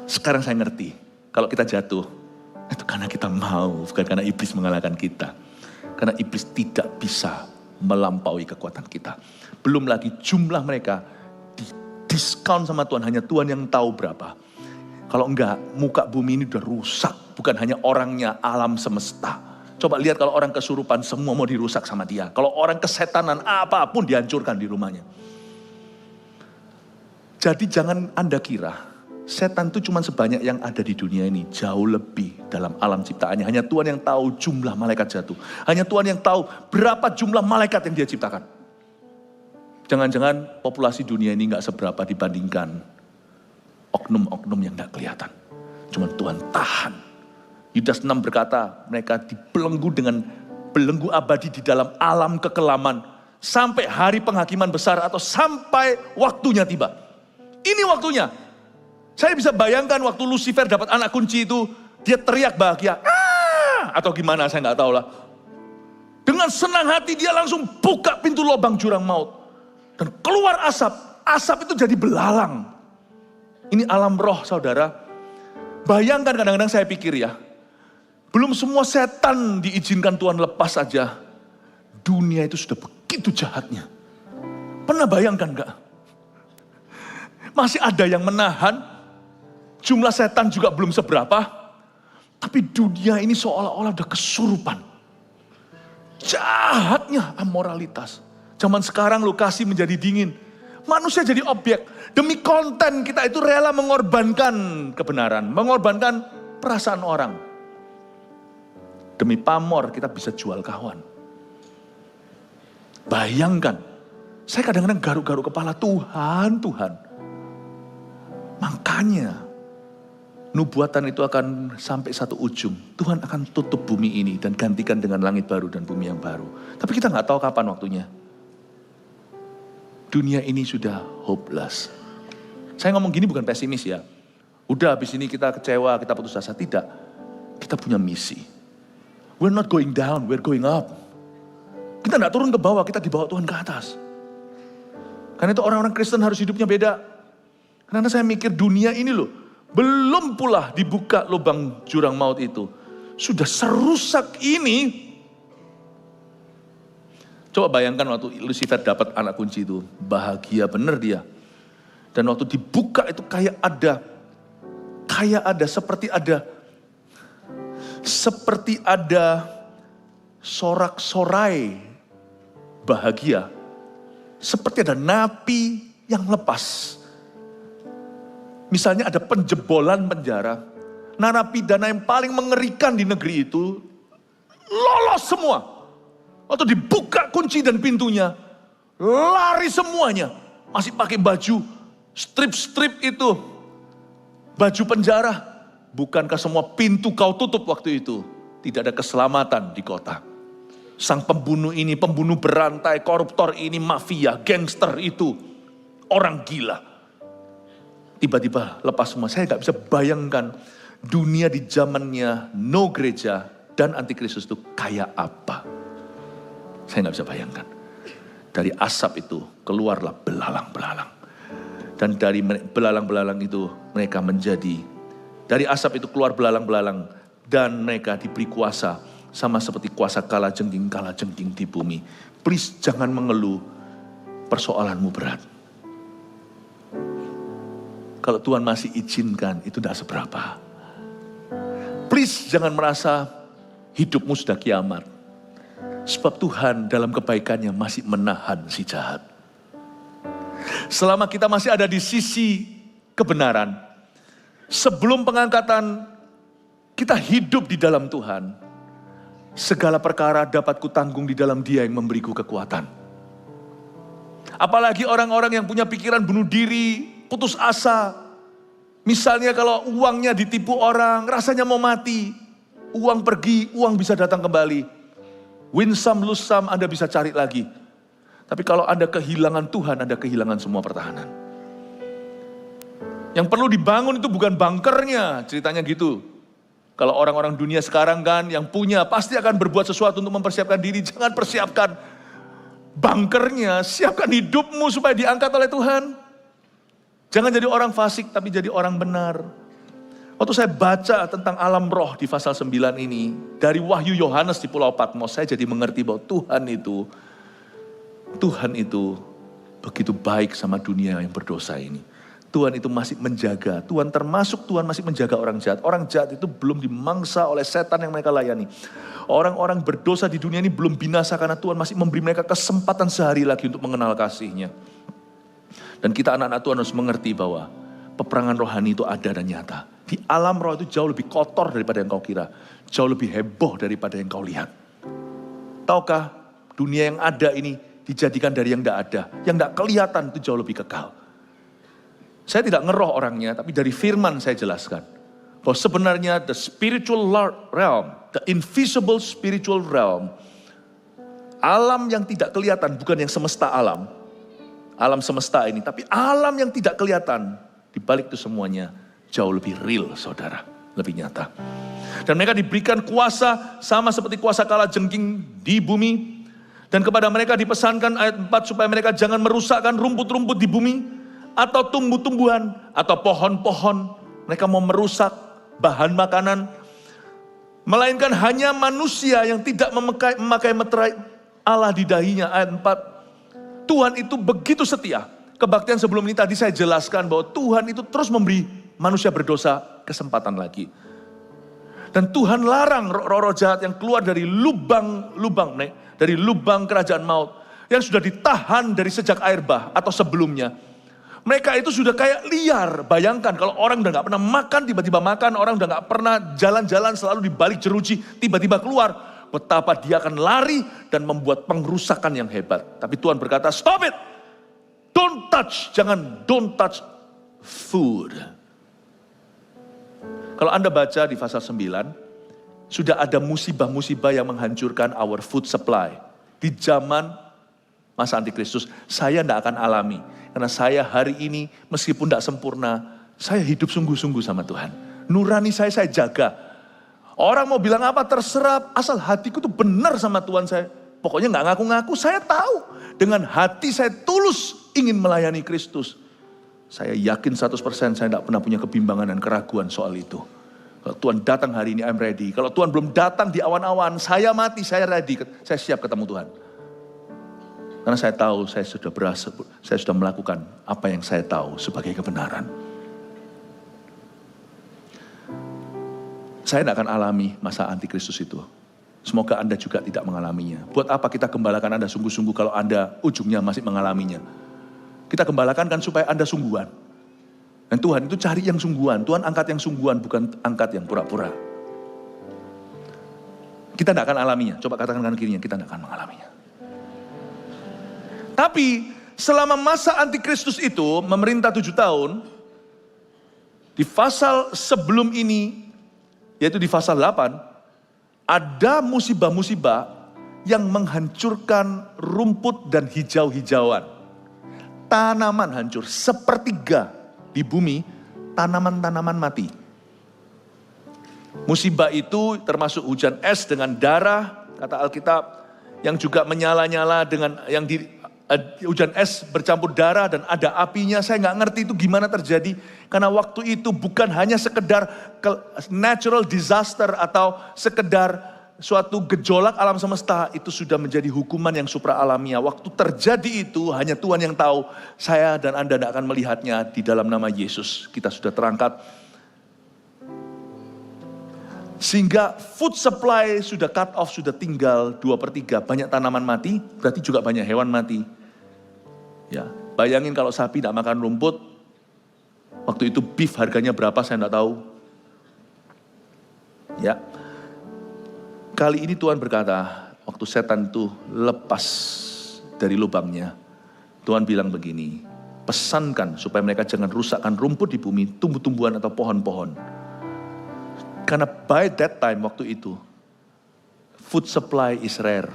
Sekarang saya ngerti, kalau kita jatuh, itu karena kita mau, bukan karena iblis mengalahkan kita. Karena iblis tidak bisa melampaui kekuatan kita. Belum lagi jumlah mereka didiskon sama Tuhan, hanya Tuhan yang tahu berapa. Kalau enggak, muka bumi ini udah rusak. Bukan hanya orangnya, alam semesta. Coba lihat kalau orang kesurupan, semua mau dirusak sama dia. Kalau orang kesetanan, apapun dihancurkan di rumahnya. Jadi jangan Anda kira, setan itu cuma sebanyak yang ada di dunia ini. Jauh lebih dalam alam ciptaannya. Hanya Tuhan yang tahu jumlah malaikat jatuh. Hanya Tuhan yang tahu berapa jumlah malaikat yang dia ciptakan. Jangan-jangan populasi dunia ini gak seberapa dibandingkan oknum-oknum yang gak kelihatan. Cuma Tuhan tahan. Yudas 6 berkata, mereka dibelenggu dengan belenggu abadi di dalam alam kekelaman. Sampai hari penghakiman besar atau sampai waktunya tiba. Ini waktunya. Saya bisa bayangkan waktu Lucifer dapat anak kunci itu, dia teriak bahagia. Atau gimana, saya gak tahu lah. Dengan senang hati dia langsung buka pintu lubang jurang maut. Dan keluar asap. Asap itu jadi belalang. Ini alam roh saudara. Bayangkan kadang-kadang saya pikir ya. Belum semua setan diizinkan Tuhan lepas saja. Dunia itu sudah begitu jahatnya. Pernah bayangkan gak? Masih ada yang menahan. Jumlah setan juga belum seberapa. Tapi dunia ini seolah-olah udah kesurupan. Jahatnya amoralitas. Zaman sekarang lokasi menjadi dingin. Manusia jadi objek. Demi konten kita itu rela mengorbankan kebenaran. Mengorbankan perasaan orang. Demi pamor kita bisa jual kawan. Bayangkan. Saya kadang-kadang garuk-garuk kepala, Tuhan. Makanya nubuatan itu akan sampai satu ujung. Tuhan akan tutup bumi ini dan gantikan dengan langit baru dan bumi yang baru. Tapi kita gak tahu kapan waktunya. Dunia ini sudah hopeless. Saya ngomong gini bukan pesimis ya. Udah habis ini kita kecewa, kita putus asa. Tidak. Kita punya misi. We're not going down, we're going up. Kita gak turun ke bawah, kita dibawa Tuhan ke atas. Karena itu orang-orang Kristen harus hidupnya beda. Karena saya mikir dunia ini loh. Belum pula dibuka lubang jurang maut itu. Sudah serusak ini. Coba bayangkan waktu Lucifer dapat anak kunci itu. Bahagia bener dia. Dan waktu dibuka itu kayak seperti ada sorak-sorai bahagia. Seperti ada napi yang lepas. Misalnya ada penjebolan penjara. Narapidana yang paling mengerikan di negeri itu lolos semua. Waktu dibuka kunci dan pintunya, lari semuanya. Masih pakai baju strip-strip itu. Baju penjara. Bukankah semua pintu kau tutup waktu itu? Tidak ada keselamatan di kota. Sang pembunuh ini, pembunuh berantai, koruptor ini, mafia, gangster itu. Orang gila. Tiba-tiba lepas semua. Saya gak bisa bayangkan dunia di zamannya no gereja dan antikristus itu kayak apa. Saya gak bisa bayangkan. Dari asap itu keluarlah belalang-belalang. Dan dari belalang-belalang itu mereka menjadi. Dari asap itu keluar belalang-belalang. Dan mereka diberi kuasa. Sama seperti kuasa kalajengking di bumi. Please jangan mengeluh. Persoalanmu berat. Kalau Tuhan masih izinkan itu tidak seberapa. Please jangan merasa hidupmu sudah kiamat. Sebab Tuhan dalam kebaikannya masih menahan si jahat. Selama kita masih ada di sisi kebenaran. Sebelum pengangkatan kita hidup di dalam Tuhan. Segala perkara dapat kutanggung di dalam Dia yang memberiku kekuatan. Apalagi orang-orang yang punya pikiran bunuh diri, putus asa. Misalnya kalau uangnya ditipu orang, rasanya mau mati. Uang pergi, uang bisa datang kembali. Win some, lose some, Anda bisa cari lagi. Tapi kalau Anda kehilangan Tuhan, Anda kehilangan semua pertahanan. Yang perlu dibangun itu bukan bunkernya, ceritanya gitu. Kalau orang-orang dunia sekarang kan yang punya pasti akan berbuat sesuatu untuk mempersiapkan diri. Jangan persiapkan bunkernya, siapkan hidupmu supaya diangkat oleh Tuhan. Jangan jadi orang fasik, tapi jadi orang benar. Waktu saya baca tentang alam roh di pasal 9 ini, dari Wahyu Yohanes di Pulau Patmos, saya jadi mengerti bahwa Tuhan itu begitu baik sama dunia yang berdosa ini. Tuhan itu masih menjaga, Tuhan masih menjaga orang jahat. Orang jahat itu belum dimangsa oleh setan yang mereka layani. Orang-orang berdosa di dunia ini belum binasa karena Tuhan masih memberi mereka kesempatan sehari lagi untuk mengenal kasih-Nya. Dan kita anak-anak Tuhan harus mengerti bahwa peperangan rohani itu ada dan nyata. Di alam roh itu jauh lebih kotor daripada yang kau kira. Jauh lebih heboh daripada yang kau lihat. Tahukah dunia yang ada ini dijadikan dari yang tidak ada. Yang tidak kelihatan itu jauh lebih kekal. Saya tidak ngeroh orangnya, tapi dari firman saya jelaskan. Bahwa sebenarnya the spiritual realm, the invisible spiritual realm, alam yang tidak kelihatan, bukan yang semesta alam semesta ini, tapi alam yang tidak kelihatan, di balik itu semuanya jauh lebih real, saudara, lebih nyata. Dan mereka diberikan kuasa sama seperti kuasa kalajengking di bumi. Dan kepada mereka dipesankan ayat 4 supaya mereka jangan merusakkan rumput-rumput di bumi, atau tumbuh-tumbuhan, atau pohon-pohon. Mereka mau merusak bahan makanan, melainkan hanya manusia yang tidak memakai meterai Allah di dahinya. Ayat 4. Tuhan itu begitu setia. Kebaktian sebelum ini tadi saya jelaskan bahwa Tuhan itu terus memberi manusia berdosa kesempatan lagi. Dan Tuhan larang roh-roh jahat yang keluar dari lubang kerajaan maut, yang sudah ditahan dari sejak air bah atau sebelumnya. Mereka itu sudah kayak liar. Bayangkan kalau orang udah gak pernah makan, tiba-tiba makan. Orang udah gak pernah jalan-jalan, selalu di balik jeruji, tiba-tiba keluar. Betapa dia akan lari dan membuat pengrusakan yang hebat. Tapi Tuhan berkata, stop it. Don't touch food. Kalau Anda baca di pasal 9, sudah ada musibah-musibah yang menghancurkan our food supply. Di zaman masa antikristus, saya tidak akan alami. Karena saya hari ini, meskipun tidak sempurna, saya hidup sungguh-sungguh sama Tuhan. Nurani saya jaga. Orang mau bilang apa terserah, asal hatiku tuh benar sama Tuhan saya. Pokoknya gak ngaku-ngaku, saya tahu. Dengan hati saya tulus ingin melayani Kristus. Saya yakin 100% saya tidak pernah punya kebimbangan dan keraguan soal itu. Kalau Tuhan datang hari ini, I'm ready. Kalau Tuhan belum datang di awan-awan, saya mati, saya ready. Saya siap ketemu Tuhan. Karena saya tahu saya sudah melakukan apa yang saya tahu sebagai kebenaran. Saya tidak akan alami masa antikristus itu. Semoga Anda juga tidak mengalaminya. Buat apa kita gembalakan Anda sungguh-sungguh kalau Anda ujungnya masih mengalaminya. Kita gembalakan kan supaya Anda sungguhan. Dan Tuhan itu cari yang sungguhan. Tuhan angkat yang sungguhan, bukan angkat yang pura-pura. Kita tidak akan alaminya. Coba katakan kanan kirinya, kita tidak akan mengalaminya. Tapi selama masa antikristus itu memerintah 7 tahun, di pasal sebelum ini, yaitu di pasal 8, ada musibah-musibah yang menghancurkan rumput dan hijau-hijauan. Tanaman hancur, sepertiga di bumi, tanaman-tanaman mati. Musibah itu termasuk hujan es dengan darah, kata Alkitab, yang juga menyala-nyala dengan yang hujan es bercampur darah dan ada apinya. Saya nggak ngerti itu gimana terjadi. Karena waktu itu bukan hanya sekedar natural disaster atau sekedar suatu gejolak alam semesta. Itu sudah menjadi hukuman yang supra alamiah. Waktu terjadi itu hanya Tuhan yang tahu. Saya dan Anda tidak akan melihatnya. Di dalam nama Yesus kita sudah terangkat. Sehingga food supply sudah cut off, sudah tinggal 2/3. Banyak tanaman mati, berarti juga banyak hewan mati. Ya, bayangin kalau sapi tidak makan rumput, waktu itu beef harganya berapa saya tidak tahu. Ya, kali ini Tuhan berkata, waktu setan itu lepas dari lubangnya, Tuhan bilang begini, pesankan supaya mereka jangan rusakkan rumput di bumi, tumbuh-tumbuhan atau pohon-pohon. Karena by that time, waktu itu, food supply is rare.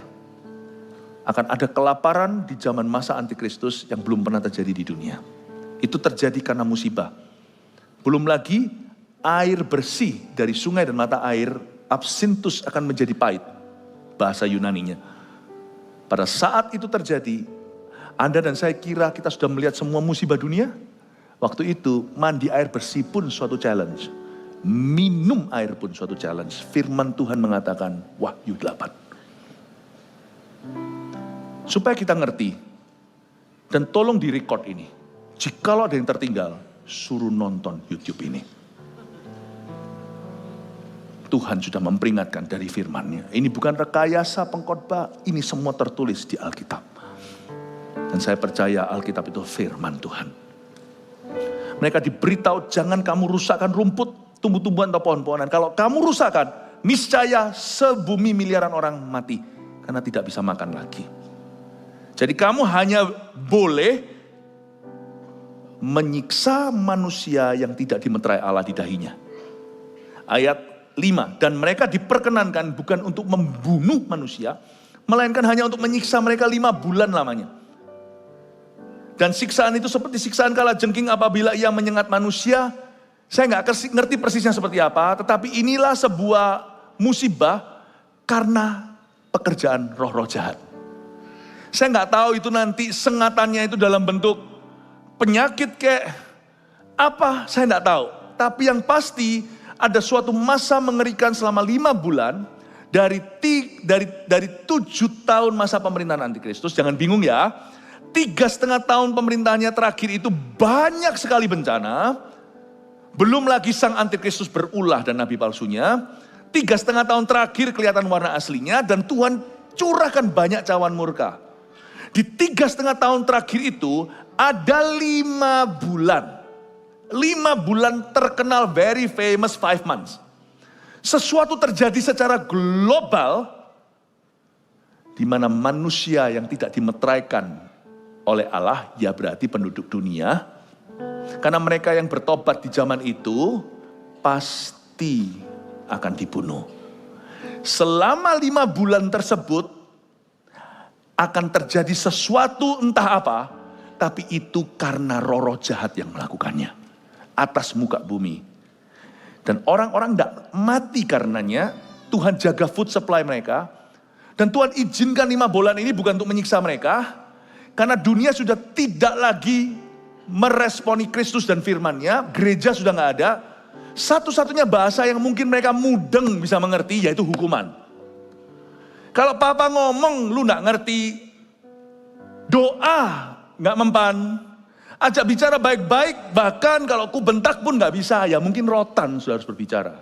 Akan ada kelaparan di zaman masa antikristus yang belum pernah terjadi di dunia. Itu terjadi karena musibah. Belum lagi air bersih dari sungai dan mata air, absinthus akan menjadi pahit. Bahasa Yunaninya. Pada saat itu terjadi, Anda dan saya kira kita sudah melihat semua musibah dunia. Waktu itu mandi air bersih pun suatu challenge. Minum air pun suatu challenge. Firman Tuhan mengatakan, Wahyu 8. Supaya kita ngerti, dan tolong direcord ini. Jikalau ada yang tertinggal, suruh nonton YouTube ini. Tuhan sudah memperingatkan dari firman-Nya. Ini bukan rekayasa pengkhotbah, ini semua tertulis di Alkitab. Dan saya percaya Alkitab itu firman Tuhan. Mereka diberitahu, jangan kamu rusakkan rumput, tumbuh-tumbuhan atau pohon-pohonan. Kalau kamu rusakkan, niscaya sebumi miliaran orang mati. Karena tidak bisa makan lagi. Jadi kamu hanya boleh menyiksa manusia yang tidak dimeterai Allah di dahinya. Ayat 5, dan mereka diperkenankan bukan untuk membunuh manusia, melainkan hanya untuk menyiksa mereka 5 bulan lamanya. Dan siksaan itu seperti siksaan kalajengking apabila ia menyengat manusia. Saya nggak ngerti persisnya seperti apa, tetapi inilah sebuah musibah karena pekerjaan roh-roh jahat. Saya nggak tahu itu nanti sengatannya itu dalam bentuk penyakit kayak apa, saya nggak tahu. Tapi yang pasti ada suatu masa mengerikan selama 5 bulan dari 7 tahun masa pemerintahan Antikristus. Jangan bingung ya, 3,5 tahun pemerintahannya terakhir itu banyak sekali bencana. Belum lagi sang Antikristus berulah dan nabi palsunya. 3,5 tahun terakhir kelihatan warna aslinya dan Tuhan curahkan banyak cawan murka. Di 3,5 tahun terakhir itu ada 5 bulan. 5 bulan terkenal, very famous 5 months. Sesuatu terjadi secara global di mana manusia yang tidak dimeteraikan oleh Allah, ya berarti penduduk dunia. Karena mereka yang bertobat di zaman itu pasti akan dibunuh. Selama 5 bulan tersebut akan terjadi sesuatu entah apa, tapi itu karena roh-roh jahat yang melakukannya atas muka bumi. Dan orang-orang tidak mati karenanya. Tuhan jaga food supply mereka. Dan Tuhan izinkan 5 bulan ini bukan untuk menyiksa mereka, karena dunia sudah tidak lagi meresponi Kristus dan firman-Nya. Gereja sudah nggak ada. Satu-satunya bahasa yang mungkin mereka mudeng bisa mengerti yaitu hukuman. Kalau papa ngomong lu nggak ngerti, doa nggak mempan, ajak bicara baik-baik, bahkan kalau ku bentak pun nggak bisa, ya mungkin rotan sudah harus berbicara.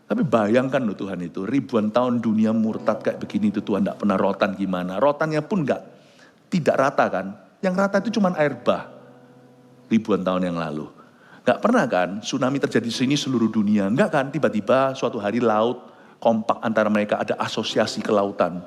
Tapi bayangkan loh Tuhan itu, ribuan tahun dunia murtad kayak begini itu Tuhan nggak pernah rotan gimana, rotannya pun tidak rata kan, yang rata itu cuma air bah, ribuan tahun yang lalu. Nggak pernah kan tsunami terjadi di sini seluruh dunia, nggak kan tiba-tiba suatu hari laut kompak antara mereka, ada asosiasi kelautan.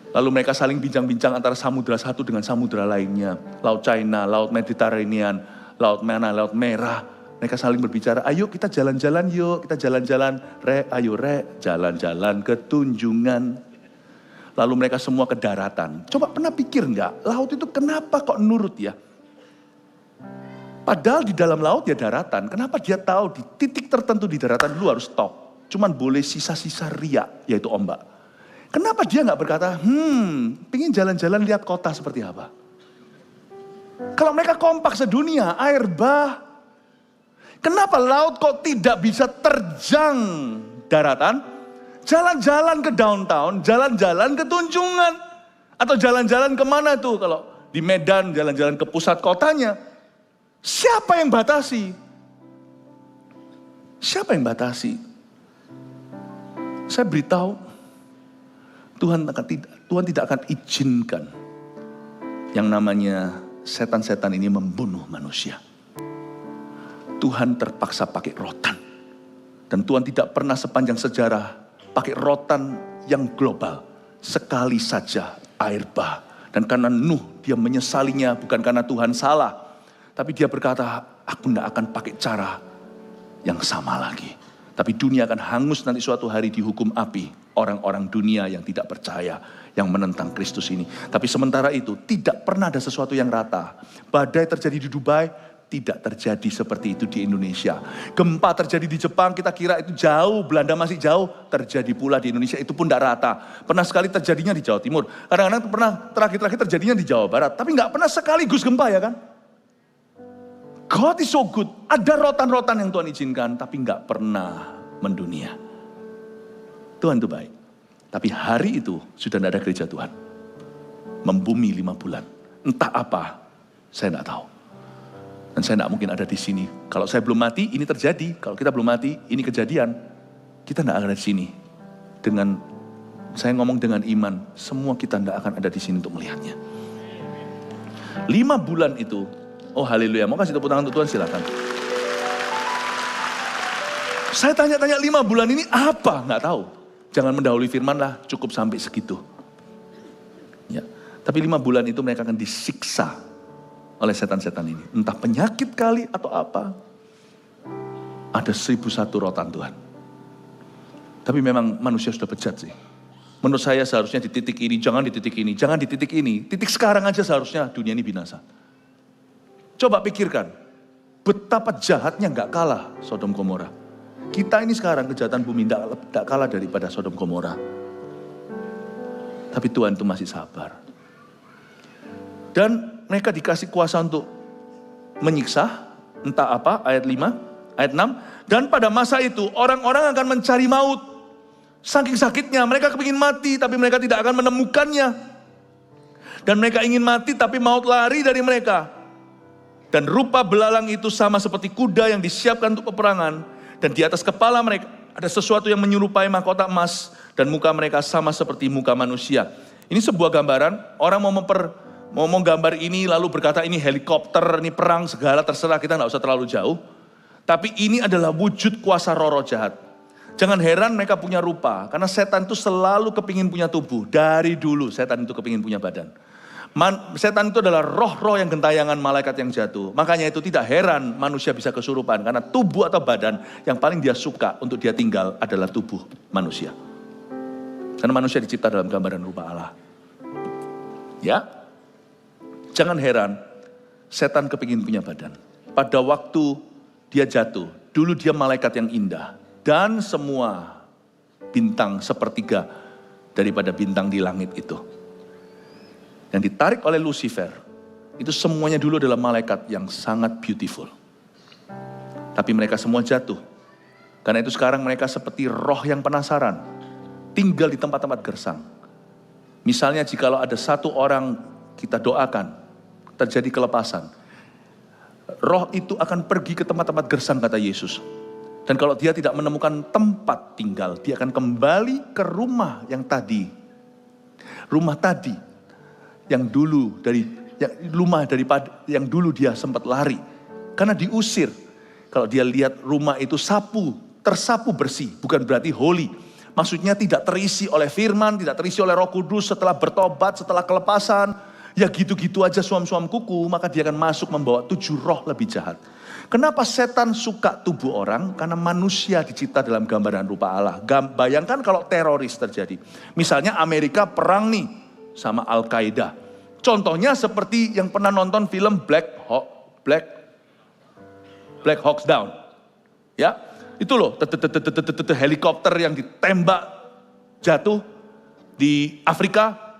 Lalu mereka saling bincang-bincang antara samudra satu dengan samudra lainnya. Laut China, Laut Mediterranean, Laut mana, Laut Merah. Mereka saling berbicara, ayo kita jalan-jalan yuk, kita jalan-jalan. Ayo jalan-jalan ke Tunjungan. Lalu mereka semua ke daratan. Coba pernah pikir enggak, laut itu kenapa kok nurut ya? Padahal di dalam laut ya daratan. Kenapa dia tahu di titik tertentu di daratan dulu harus stop. Cuman boleh sisa-sisa riak, yaitu ombak. Kenapa dia nggak berkata, pingin jalan-jalan lihat kota seperti apa? Kalau mereka kompak sedunia, air bah. Kenapa laut kok tidak bisa terjang daratan? Jalan-jalan ke downtown, jalan-jalan ke Tunjungan. Atau jalan-jalan kemana tuh? Kalau di Medan, jalan-jalan ke pusat kotanya. Siapa yang batasi? Siapa yang batasi? Saya beritahu, Tuhan tidak akan izinkan yang namanya setan-setan ini membunuh manusia. Tuhan terpaksa pakai rotan. Dan Tuhan tidak pernah sepanjang sejarah pakai rotan yang global. Sekali saja air bah. Dan karena Nuh dia menyesalinya bukan karena Tuhan salah. Tapi dia berkata, aku tidak akan pakai cara yang sama lagi. Tapi dunia akan hangus nanti suatu hari dihukum api. Orang-orang dunia yang tidak percaya, yang menentang Kristus ini. Tapi sementara itu tidak pernah ada sesuatu yang rata. Badai terjadi di Dubai, tidak terjadi seperti itu di Indonesia. Gempa terjadi di Jepang, kita kira itu jauh, Belanda masih jauh, terjadi pula di Indonesia, itu pun tidak rata. Pernah sekali terjadinya di Jawa Timur, kadang-kadang pernah terakhir-terakhir terjadinya di Jawa Barat, tapi nggak pernah sekaligus gempa, ya kan? God is so good, ada rotan-rotan yang Tuhan izinkan, tapi nggak pernah mendunia. Tuhan itu baik, tapi hari itu sudah tidak ada gereja Tuhan. Membumi 5 bulan, entah apa, saya tidak tahu. Dan saya tidak mungkin ada di sini. Kalau saya belum mati, ini terjadi. Kalau kita belum mati, ini kejadian. Kita tidak akan ada di sini. Saya ngomong dengan iman, semua kita tidak akan ada di sini untuk melihatnya. 5 bulan itu, oh haleluya, mau kasih tepuk tangan untuk Tuhan, silakan. Saya tanya-tanya 5 bulan ini apa? Nggak tahu. Jangan mendahului firman lah, cukup sampai segitu. Ya. Tapi 5 bulan itu mereka akan disiksa oleh setan-setan ini. Entah penyakit kali atau apa. Ada 1001 rotan Tuhan. Tapi memang manusia sudah bejat sih. Menurut saya seharusnya di titik ini, jangan di titik ini, jangan di titik ini. Titik sekarang aja seharusnya dunia ini binasa. Coba pikirkan, betapa jahatnya gak kalah Sodom Gomora. Kita ini sekarang kejahatan bumi gak kalah daripada Sodom Gomora. Tapi Tuhan itu masih sabar. Dan mereka dikasih kuasa untuk menyiksa, entah apa, ayat 5, ayat 6. Dan pada masa itu orang-orang akan mencari maut. Saking sakitnya mereka kepingin mati tapi mereka tidak akan menemukannya. Dan mereka ingin mati tapi maut lari dari mereka. Dan rupa belalang itu sama seperti kuda yang disiapkan untuk peperangan. Dan di atas kepala mereka ada sesuatu yang menyerupai mahkota emas. Dan muka mereka sama seperti muka manusia. Ini sebuah gambaran, orang mau gambar ini lalu berkata ini helikopter, ini perang, segala terserah, kita gak usah terlalu jauh. Tapi ini adalah wujud kuasa roh jahat. Jangan heran mereka punya rupa, karena setan itu selalu kepingin punya tubuh. Dari dulu setan itu kepingin punya badan. Setan itu adalah roh-roh yang gentayangan malaikat yang jatuh. Makanya itu tidak heran manusia bisa kesurupan, karena tubuh atau badan yang paling dia suka untuk dia tinggal adalah tubuh manusia. Karena manusia dicipta dalam gambaran rupa Allah. Ya, jangan heran, setan kepingin punya badan. Pada waktu dia jatuh, dulu dia malaikat yang indah. Dan semua bintang sepertiga daripada bintang di langit itu. Yang ditarik oleh Lucifer, itu semuanya dulu adalah malaikat yang sangat beautiful. Tapi mereka semua jatuh. Karena itu sekarang mereka seperti roh yang penasaran. Tinggal di tempat-tempat gersang. Misalnya jikalau ada satu orang kita doakan, terjadi kelepasan. Roh itu akan pergi ke tempat-tempat gersang, kata Yesus. Dan kalau dia tidak menemukan tempat tinggal, dia akan kembali ke rumah yang tadi. Rumah tadi yang dulu yang dulu dia sempat lari. Karena diusir. Kalau dia lihat rumah itu tersapu bersih, bukan berarti holy. Maksudnya tidak terisi oleh firman, tidak terisi oleh Roh Kudus setelah bertobat, setelah kelepasan. Ya gitu-gitu aja suam-suam kuku, maka dia akan masuk membawa 7 roh lebih jahat. Kenapa setan suka tubuh orang? Karena manusia dicipta dalam gambaran rupa Allah. Bayangkan kalau teroris terjadi. Misalnya Amerika perang nih sama Al-Qaeda. Contohnya seperti yang pernah nonton film Black Hawk Down. Ya, itu loh, helikopter yang ditembak jatuh di Afrika.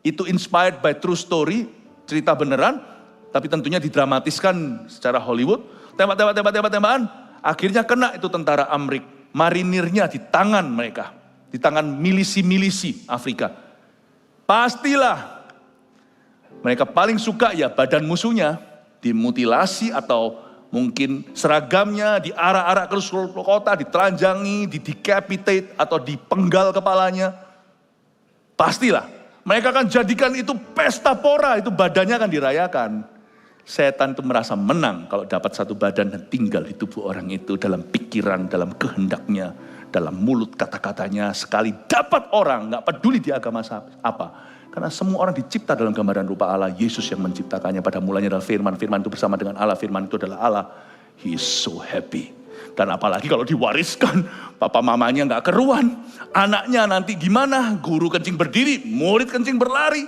Itu inspired by true story, cerita beneran, tapi tentunya didramatiskan secara Hollywood. Tembakan, akhirnya kena itu tentara Amerika, marinirnya di tangan mereka, di tangan milisi-milisi Afrika. Pastilah mereka paling suka ya badan musuhnya dimutilasi atau mungkin seragamnya diarak-arak ke seluruh kota, ditelanjangi, didecapitate atau dipenggal kepalanya. Pastilah mereka akan jadikan itu pesta pora, itu badannya akan dirayakan. Setan itu merasa menang kalau dapat satu badan dan tinggal di tubuh orang itu dalam pikiran, dalam kehendaknya, dalam mulut kata-katanya. Sekali dapat orang, gak peduli di agama apa. Karena semua orang dicipta dalam gambaran rupa Allah. Yesus yang menciptakannya, pada mulanya adalah firman. Firman itu bersama dengan Allah, firman itu adalah Allah. He is so happy. Dan apalagi kalau diwariskan, papa mamanya gak keruan. Anaknya nanti gimana? Guru kencing berdiri, murid kencing berlari.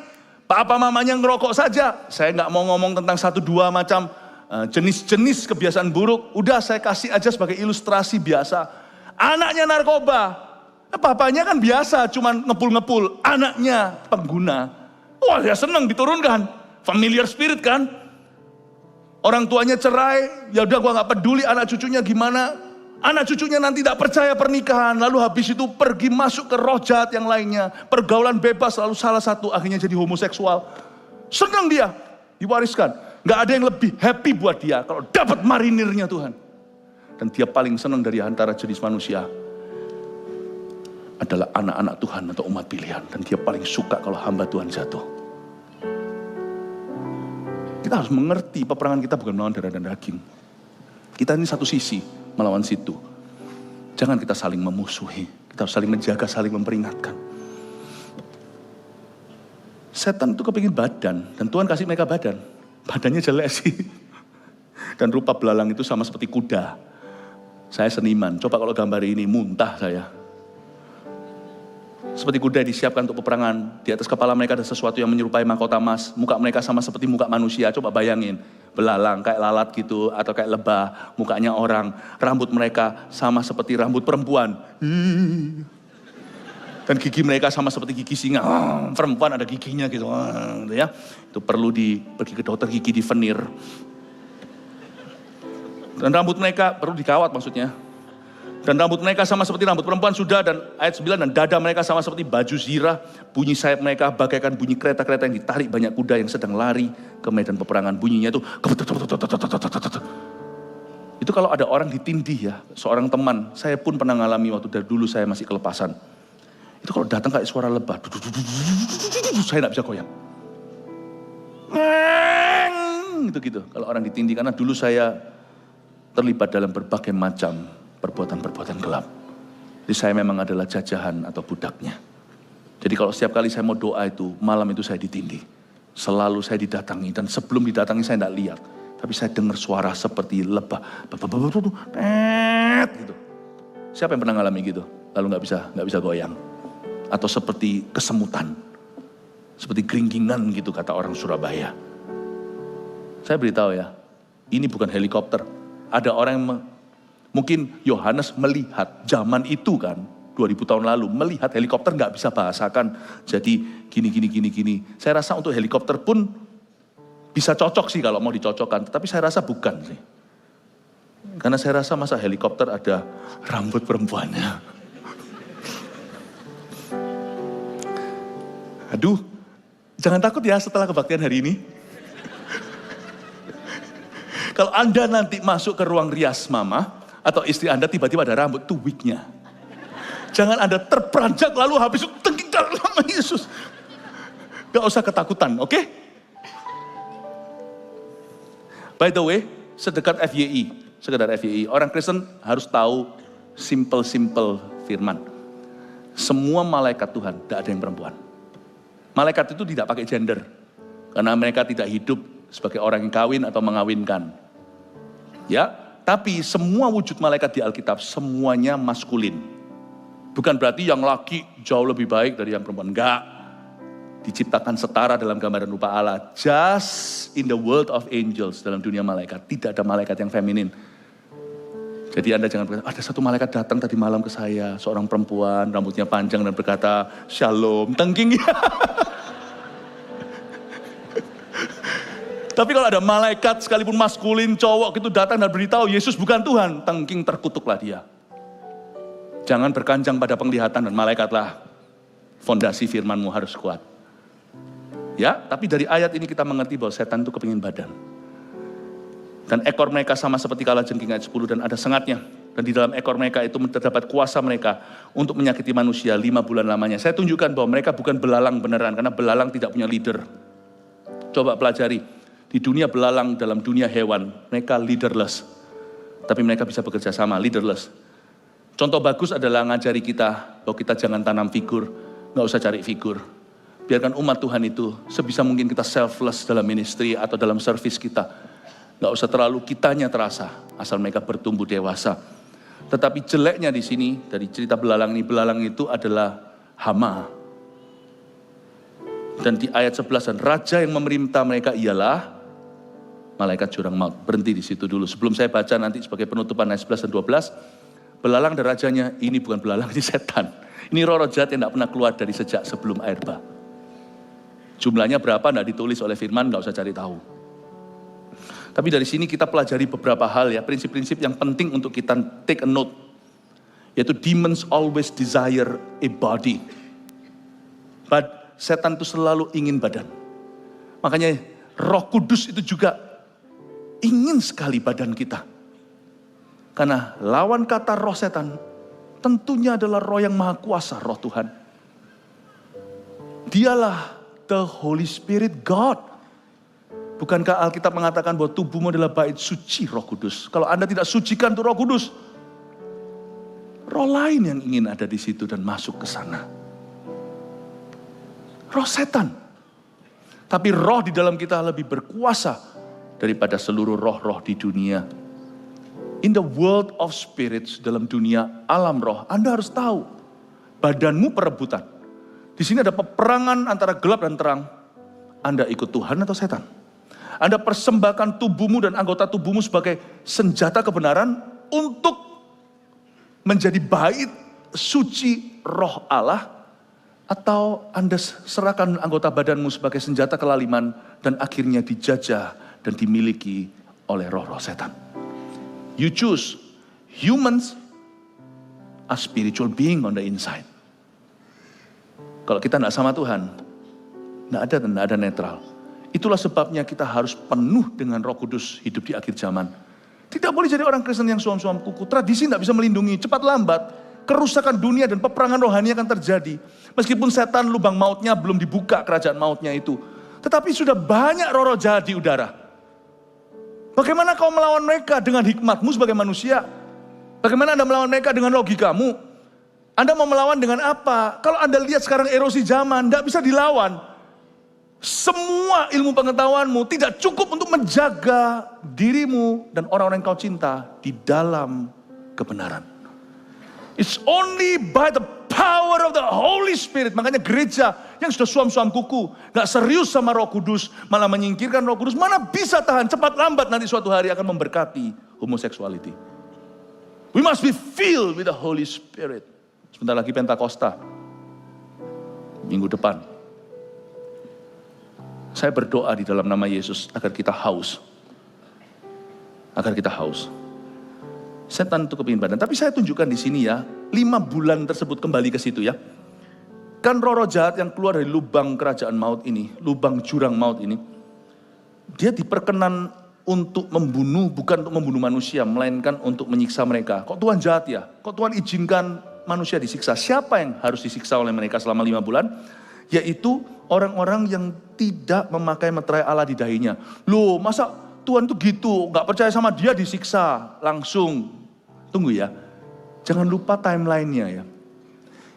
Papa mamanya ngerokok saja. Saya gak mau ngomong tentang 1-2 macam jenis-jenis kebiasaan buruk, udah saya kasih aja sebagai ilustrasi biasa. Anaknya narkoba, papanya kan biasa, cuman ngepul-ngepul. Anaknya pengguna, wah ya seneng diturunkan, familiar spirit kan. Orang tuanya cerai, ya udah gua nggak peduli anak cucunya gimana. Anak cucunya nanti tidak percaya pernikahan, lalu habis itu pergi masuk ke roh jahat yang lainnya. Pergaulan bebas, lalu salah satu akhirnya jadi homoseksual. Senang dia, diwariskan. Gak ada yang lebih happy buat dia kalau dapat marinirnya Tuhan. Dan dia paling senang dari antara jenis manusia adalah anak-anak Tuhan atau umat pilihan. Dan dia paling suka kalau hamba Tuhan jatuh. Kita harus mengerti peperangan kita bukan melawan darah dan daging. Kita ini satu sisi melawan situ. Jangan kita saling memusuhi. Kita harus saling menjaga, saling memperingatkan. Setan itu kepingin badan. Dan Tuhan kasih mereka badan. Badannya jelek sih. Dan rupa belalang itu sama seperti kuda. Saya seniman. Coba kalau gambar ini muntah saya. Seperti kuda yang disiapkan untuk peperangan. Di atas kepala mereka ada sesuatu yang menyerupai mahkota emas. Muka mereka sama seperti muka manusia. Coba bayangin. Belalang kayak lalat gitu atau kayak lebah, mukanya orang, rambut mereka sama seperti rambut perempuan. Dan gigi mereka sama seperti gigi singa. Perempuan ada giginya gitu ya. Itu perlu pergi ke dokter gigi di venir. Dan rambut mereka perlu dikawat maksudnya. Dan rambut mereka sama seperti rambut perempuan sudah, dan ayat 9, dan dada mereka sama seperti baju zirah, bunyi sayap mereka bagaikan bunyi kereta-kereta yang ditarik banyak kuda yang sedang lari ke medan peperangan. Bunyinya itu, itu kalau ada orang ditindih ya, seorang teman, saya pun pernah ngalami waktu dari dulu saya masih kelepasan. Itu kalau datang kayak suara lebah, saya tidak bisa goyang. Gitu kalau orang ditindih, karena dulu saya terlibat dalam berbagai macam perbuatan-perbuatan gelap. Jadi saya memang adalah jajahan atau budaknya. Jadi kalau setiap kali saya mau doa itu, malam itu saya ditindih. Selalu saya didatangi, dan sebelum didatangi saya tidak lihat. Tapi saya dengar suara seperti lebah. Gitu. Siapa yang pernah ngalami gitu? Lalu nggak bisa goyang. Atau seperti kesemutan. Seperti geringgingan gitu kata orang Surabaya. Saya beritahu ya, ini bukan helikopter. Ada orang yang mungkin Yohanes melihat zaman itu kan, 2000 tahun lalu, melihat helikopter nggak bisa bahasakan. Jadi gini. Saya rasa untuk helikopter pun bisa cocok sih kalau mau dicocokkan. Tapi saya rasa bukan sih. Karena saya rasa masa helikopter ada rambut perempuannya. Aduh, jangan takut ya setelah kebaktian hari ini. Kalau Anda nanti masuk ke ruang rias mama, atau istri Anda tiba-tiba ada rambut, itu wignya. Jangan Anda terperanjat lalu habis itu tengking dalam nama Yesus. Gak usah ketakutan, oke? By the way, sedekat FYI, orang Kristen harus tahu simple firman. Semua malaikat Tuhan, tidak ada yang perempuan. Malaikat itu tidak pakai gender. Karena mereka tidak hidup sebagai orang yang kawin atau mengawinkan. Ya, tapi semua wujud malaikat di Alkitab semuanya maskulin. Bukan berarti yang laki jauh lebih baik dari yang perempuan. Enggak. Diciptakan setara dalam gambaran rupa Allah. Just in the world of angels, dalam dunia malaikat. Tidak ada malaikat yang feminin. Jadi Anda jangan berkata, ada satu malaikat datang tadi malam ke saya. Seorang perempuan, rambutnya panjang dan berkata, Shalom, tengking. Tapi kalau ada malaikat sekalipun maskulin, cowok itu datang dan beritahu Yesus bukan Tuhan, tengking terkutuklah dia. Jangan berkanjang pada penglihatan dan malaikatlah. Fondasi firman-Mu harus kuat. Ya, tapi dari ayat ini kita mengerti bahwa setan itu kepingin badan. Dan ekor mereka sama seperti kalajengking ayat 10, dan ada sengatnya. Dan di dalam ekor mereka itu terdapat kuasa mereka untuk menyakiti manusia 5 bulan lamanya. Saya tunjukkan bahwa mereka bukan belalang beneran, karena belalang tidak punya leader. Coba pelajari. Di dunia belalang, dalam dunia hewan, mereka leaderless. Tapi mereka bisa bekerja sama, leaderless. Contoh bagus adalah ngajari kita bahwa kita jangan tanam figur, nggak usah cari figur. Biarkan umat Tuhan itu sebisa mungkin kita selfless dalam ministry atau dalam service kita. Nggak usah terlalu kitanya terasa, asal mereka bertumbuh dewasa. Tetapi jeleknya di sini, dari cerita belalang ini, belalang itu adalah hama. Dan di ayat 11, dan raja yang memerintah mereka ialah malaikat jurang maut. Berhenti di situ dulu. Sebelum saya baca nanti sebagai penutupan ayat 11 dan 12, belalang dan rajanya, ini bukan belalang, ini setan. Ini roh-roh jahat yang tidak pernah keluar dari sejak sebelum air bah. Jumlahnya berapa tidak ditulis oleh firman, nggak usah cari tahu. Tapi dari sini kita pelajari beberapa hal ya, prinsip-prinsip yang penting untuk kita take a note. Yaitu demons always desire a body. But setan itu selalu ingin badan. Makanya Roh Kudus itu juga ingin sekali badan kita. Karena lawan kata roh setan tentunya adalah roh yang maha kuasa, roh Tuhan. Dialah the Holy Spirit God. Bukankah Alkitab mengatakan bahwa tubuhmu adalah bait suci Roh Kudus? Kalau Anda tidak sucikan tuh Roh Kudus, roh lain yang ingin ada di situ dan masuk ke sana. Roh setan. Tapi roh di dalam kita lebih berkuasa daripada seluruh roh-roh di dunia. In the world of spirits, dalam dunia alam roh, Anda harus tahu, badanmu perebutan. Di sini ada peperangan antara gelap dan terang. Anda ikut Tuhan atau setan? Anda persembahkan tubuhmu dan anggota tubuhmu sebagai senjata kebenaran untuk menjadi bait suci roh Allah, atau Anda serahkan anggota badanmu sebagai senjata kelaliman dan akhirnya dijajah dan dimiliki oleh roh-roh setan. You choose. Humans are spiritual being on the inside. Kalau kita tidak sama Tuhan, tidak ada netral. Itulah sebabnya kita harus penuh dengan Roh Kudus hidup di akhir zaman. Tidak boleh jadi orang Kristen yang suam-suam kuku. Tradisi tidak bisa melindungi. Cepat lambat, kerusakan dunia dan peperangan rohani akan terjadi. Meskipun setan lubang mautnya belum dibuka, kerajaan mautnya itu. Tetapi sudah banyak roh-roh jahat di udara. Bagaimana kau melawan mereka dengan hikmatmu sebagai manusia? Bagaimana Anda melawan mereka dengan logikamu? Anda mau melawan dengan apa? Kalau Anda lihat sekarang erosi zaman, tidak bisa dilawan. Semua ilmu pengetahuanmu tidak cukup untuk menjaga dirimu dan orang-orang yang kau cinta di dalam kebenaran. It's only by the power of the Holy Spirit. Makanya gereja yang sudah suam-suam kuku, gak serius sama Roh Kudus, malah menyingkirkan Roh Kudus, mana bisa tahan, cepat lambat nanti suatu hari akan memberkati homoseksuality. We must be filled with the Holy Spirit. Sebentar lagi Pentakosta, minggu depan. Saya berdoa di dalam nama Yesus agar kita haus. Agar kita haus. Setan itu kepingin badan. Tapi saya tunjukkan di sini ya, 5 bulan tersebut kembali ke situ ya. Kan roh-roh jahat yang keluar dari lubang kerajaan maut ini, lubang jurang maut ini, dia diperkenan untuk membunuh, bukan untuk membunuh manusia, melainkan untuk menyiksa mereka. Kok Tuhan jahat ya? Kok Tuhan izinkan manusia disiksa? Siapa yang harus disiksa oleh mereka selama 5 bulan? Yaitu orang-orang yang tidak memakai meterai Allah di dahinya. Loh, masa Tuhan tuh gitu, gak percaya sama dia disiksa langsung. Tunggu ya, jangan lupa timelinenya ya.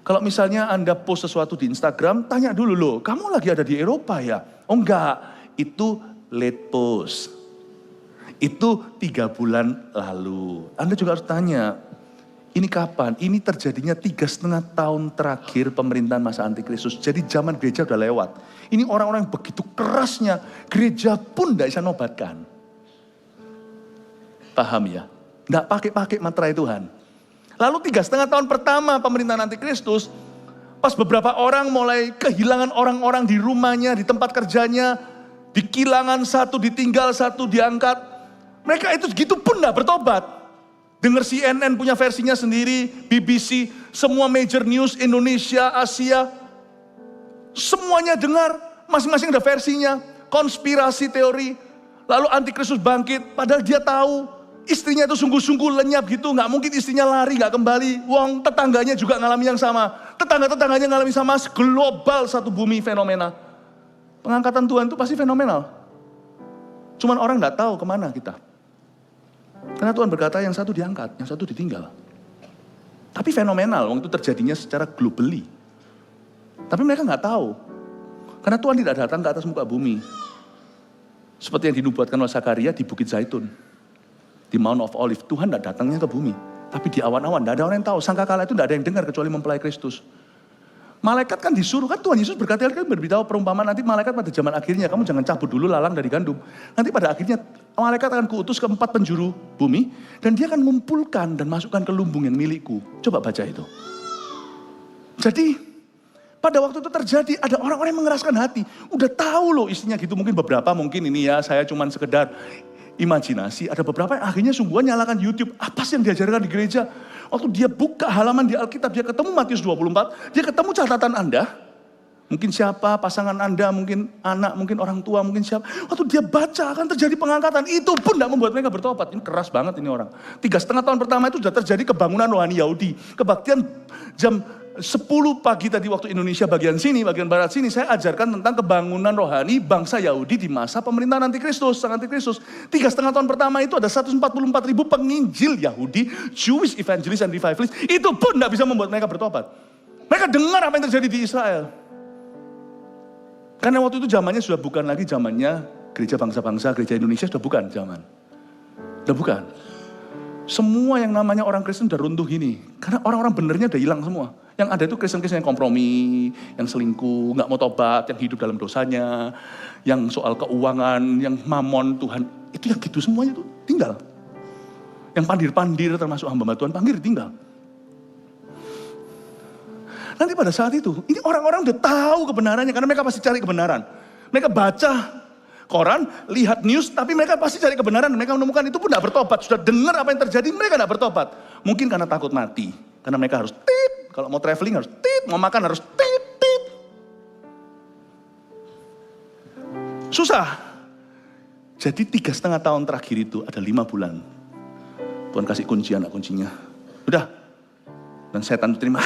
Kalau misalnya Anda post sesuatu di Instagram, tanya dulu loh, kamu lagi ada di Eropa ya? Oh enggak, itu late post. Itu 3 bulan lalu. Anda juga harus tanya, ini kapan? Ini terjadinya 3,5 tahun terakhir pemerintahan masa antikristus. Jadi zaman gereja udah lewat. Ini orang-orang yang begitu kerasnya, gereja pun gak bisa nobatkan. Paham ya? Nggak pakai materai Tuhan. Lalu 3,5 tahun pertama pemerintahan antikristus, pas beberapa orang mulai kehilangan orang-orang di rumahnya, di tempat kerjanya, di kilangan satu, ditinggal satu, diangkat. Mereka itu gitu pun nggak bertobat. Dengar CNN punya versinya sendiri, BBC, semua major news Indonesia, Asia, semuanya dengar, masing-masing ada versinya, konspirasi teori. Lalu antikristus bangkit, padahal dia tahu istrinya itu sungguh-sungguh lenyap gitu, nggak mungkin istrinya lari, nggak kembali. Wong tetangganya juga ngalami yang sama, tetangga-tetangganya ngalami sama, global satu bumi fenomena. Pengangkatan Tuhan itu pasti fenomenal. Cuman orang nggak tahu kemana kita. Karena Tuhan berkata yang satu diangkat, yang satu ditinggal. Tapi fenomenal, waktu itu terjadinya secara globally. Tapi mereka nggak tahu. Karena Tuhan tidak datang ke atas muka bumi. Seperti yang dinubuatkan oleh Zakaria di Bukit Zaitun. Di Mount of Olive, Tuhan tidak datangnya ke bumi. Tapi di awan-awan, tidak ada orang yang tahu. Sangkakala itu tidak ada yang dengar kecuali mempelai Kristus. Malaikat kan disuruh, kan Tuhan Yesus berkali-kali beritahu perumpamaan nanti malaikat pada zaman akhirnya, kamu jangan cabut dulu lalang dari gandum. Nanti pada akhirnya malaikat akan kuutus ke 4 penjuru bumi, dan dia akan mengumpulkan dan masukkan ke lumbung yang milikku. Coba baca itu. Jadi pada waktu itu terjadi, ada orang-orang yang mengeraskan hati. Udah tahu loh isinya gitu, mungkin beberapa mungkin ini ya, saya cuman sekedar imajinasi. Ada beberapa yang akhirnya sungguhan nyalakan YouTube. Apa sih yang diajarkan di gereja? Waktu dia buka halaman di Alkitab, dia ketemu Matius 24, dia ketemu catatan Anda. Mungkin siapa, pasangan Anda, mungkin anak, mungkin orang tua, mungkin siapa. Waktu dia baca akan terjadi pengangkatan, itu pun tidak membuat mereka bertobat. Ini keras banget ini orang. 3,5 tahun pertama itu sudah terjadi kebangunan rohani Yahudi. Kebaktian jam 10 pagi tadi waktu Indonesia bagian sini, bagian barat sini, saya ajarkan tentang kebangunan rohani bangsa Yahudi di masa pemerintahan Antikristus, sang Antikristus. 3,5 tahun pertama itu ada 144.000 penginjil Yahudi, Jewish evangelist and revivalist, itu pun tidak bisa membuat mereka bertobat. Mereka dengar apa yang terjadi di Israel. Karena waktu itu zamannya sudah bukan lagi zamannya gereja bangsa-bangsa, gereja Indonesia sudah bukan zaman. Sudah bukan. Semua yang namanya orang Kristen udah runtuh ini. Karena orang-orang benernya udah hilang semua. Yang ada itu Kristen-Kristen yang kompromi, yang selingkuh, gak mau tobat, yang hidup dalam dosanya, yang soal keuangan, yang mamon Tuhan. Itu yang gitu semuanya itu tinggal. Yang pandir-pandir termasuk hamba Tuhan panggil tinggal. Nanti pada saat itu, ini orang-orang udah tahu kebenarannya karena mereka pasti cari kebenaran. Mereka baca koran, lihat news, tapi mereka pasti cari kebenaran. Mereka menemukan itu pun tidak bertobat. Sudah dengar apa yang terjadi, mereka tidak bertobat. Mungkin karena takut mati. Karena mereka harus tit. Kalau mau traveling harus tit. Mau makan harus tit. Susah. Jadi 3,5 tahun terakhir itu ada 5 bulan. Tuhan kasih kunci anak kuncinya. Udah. Dan setan terima.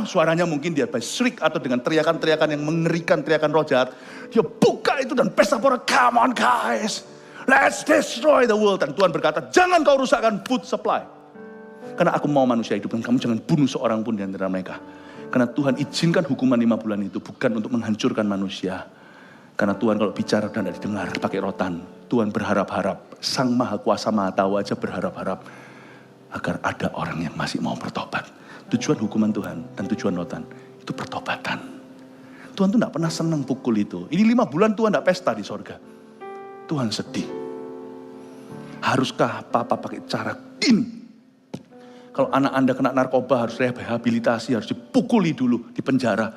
Suaranya mungkin dia shriek atau dengan teriakan-teriakan yang mengerikan, teriakan roh jahat. Dia buka itu dan pesta pora, come on guys, let's destroy the world. Dan Tuhan berkata, jangan kau rusakkan food supply. Karena aku mau manusia hidup dan kamu jangan bunuh seorang pun di antara mereka. Karena Tuhan izinkan hukuman 5 bulan itu bukan untuk menghancurkan manusia. Karena Tuhan kalau bicara dan tidak didengar pakai rotan. Tuhan berharap-harap, Sang Maha Kuasa Maha Tahu aja berharap-harap agar ada orang yang masih mau bertobat. Tujuan hukuman Tuhan dan tujuan rotan itu pertobatan. Tuhan tuh tidak pernah senang pukul itu. Ini 5 bulan Tuhan tidak pesta di sorga. Tuhan sedih. Haruskah papa pakai cara ini? Kalau anak Anda kena narkoba harus rehabilitasi, harus dipukuli dulu di penjara.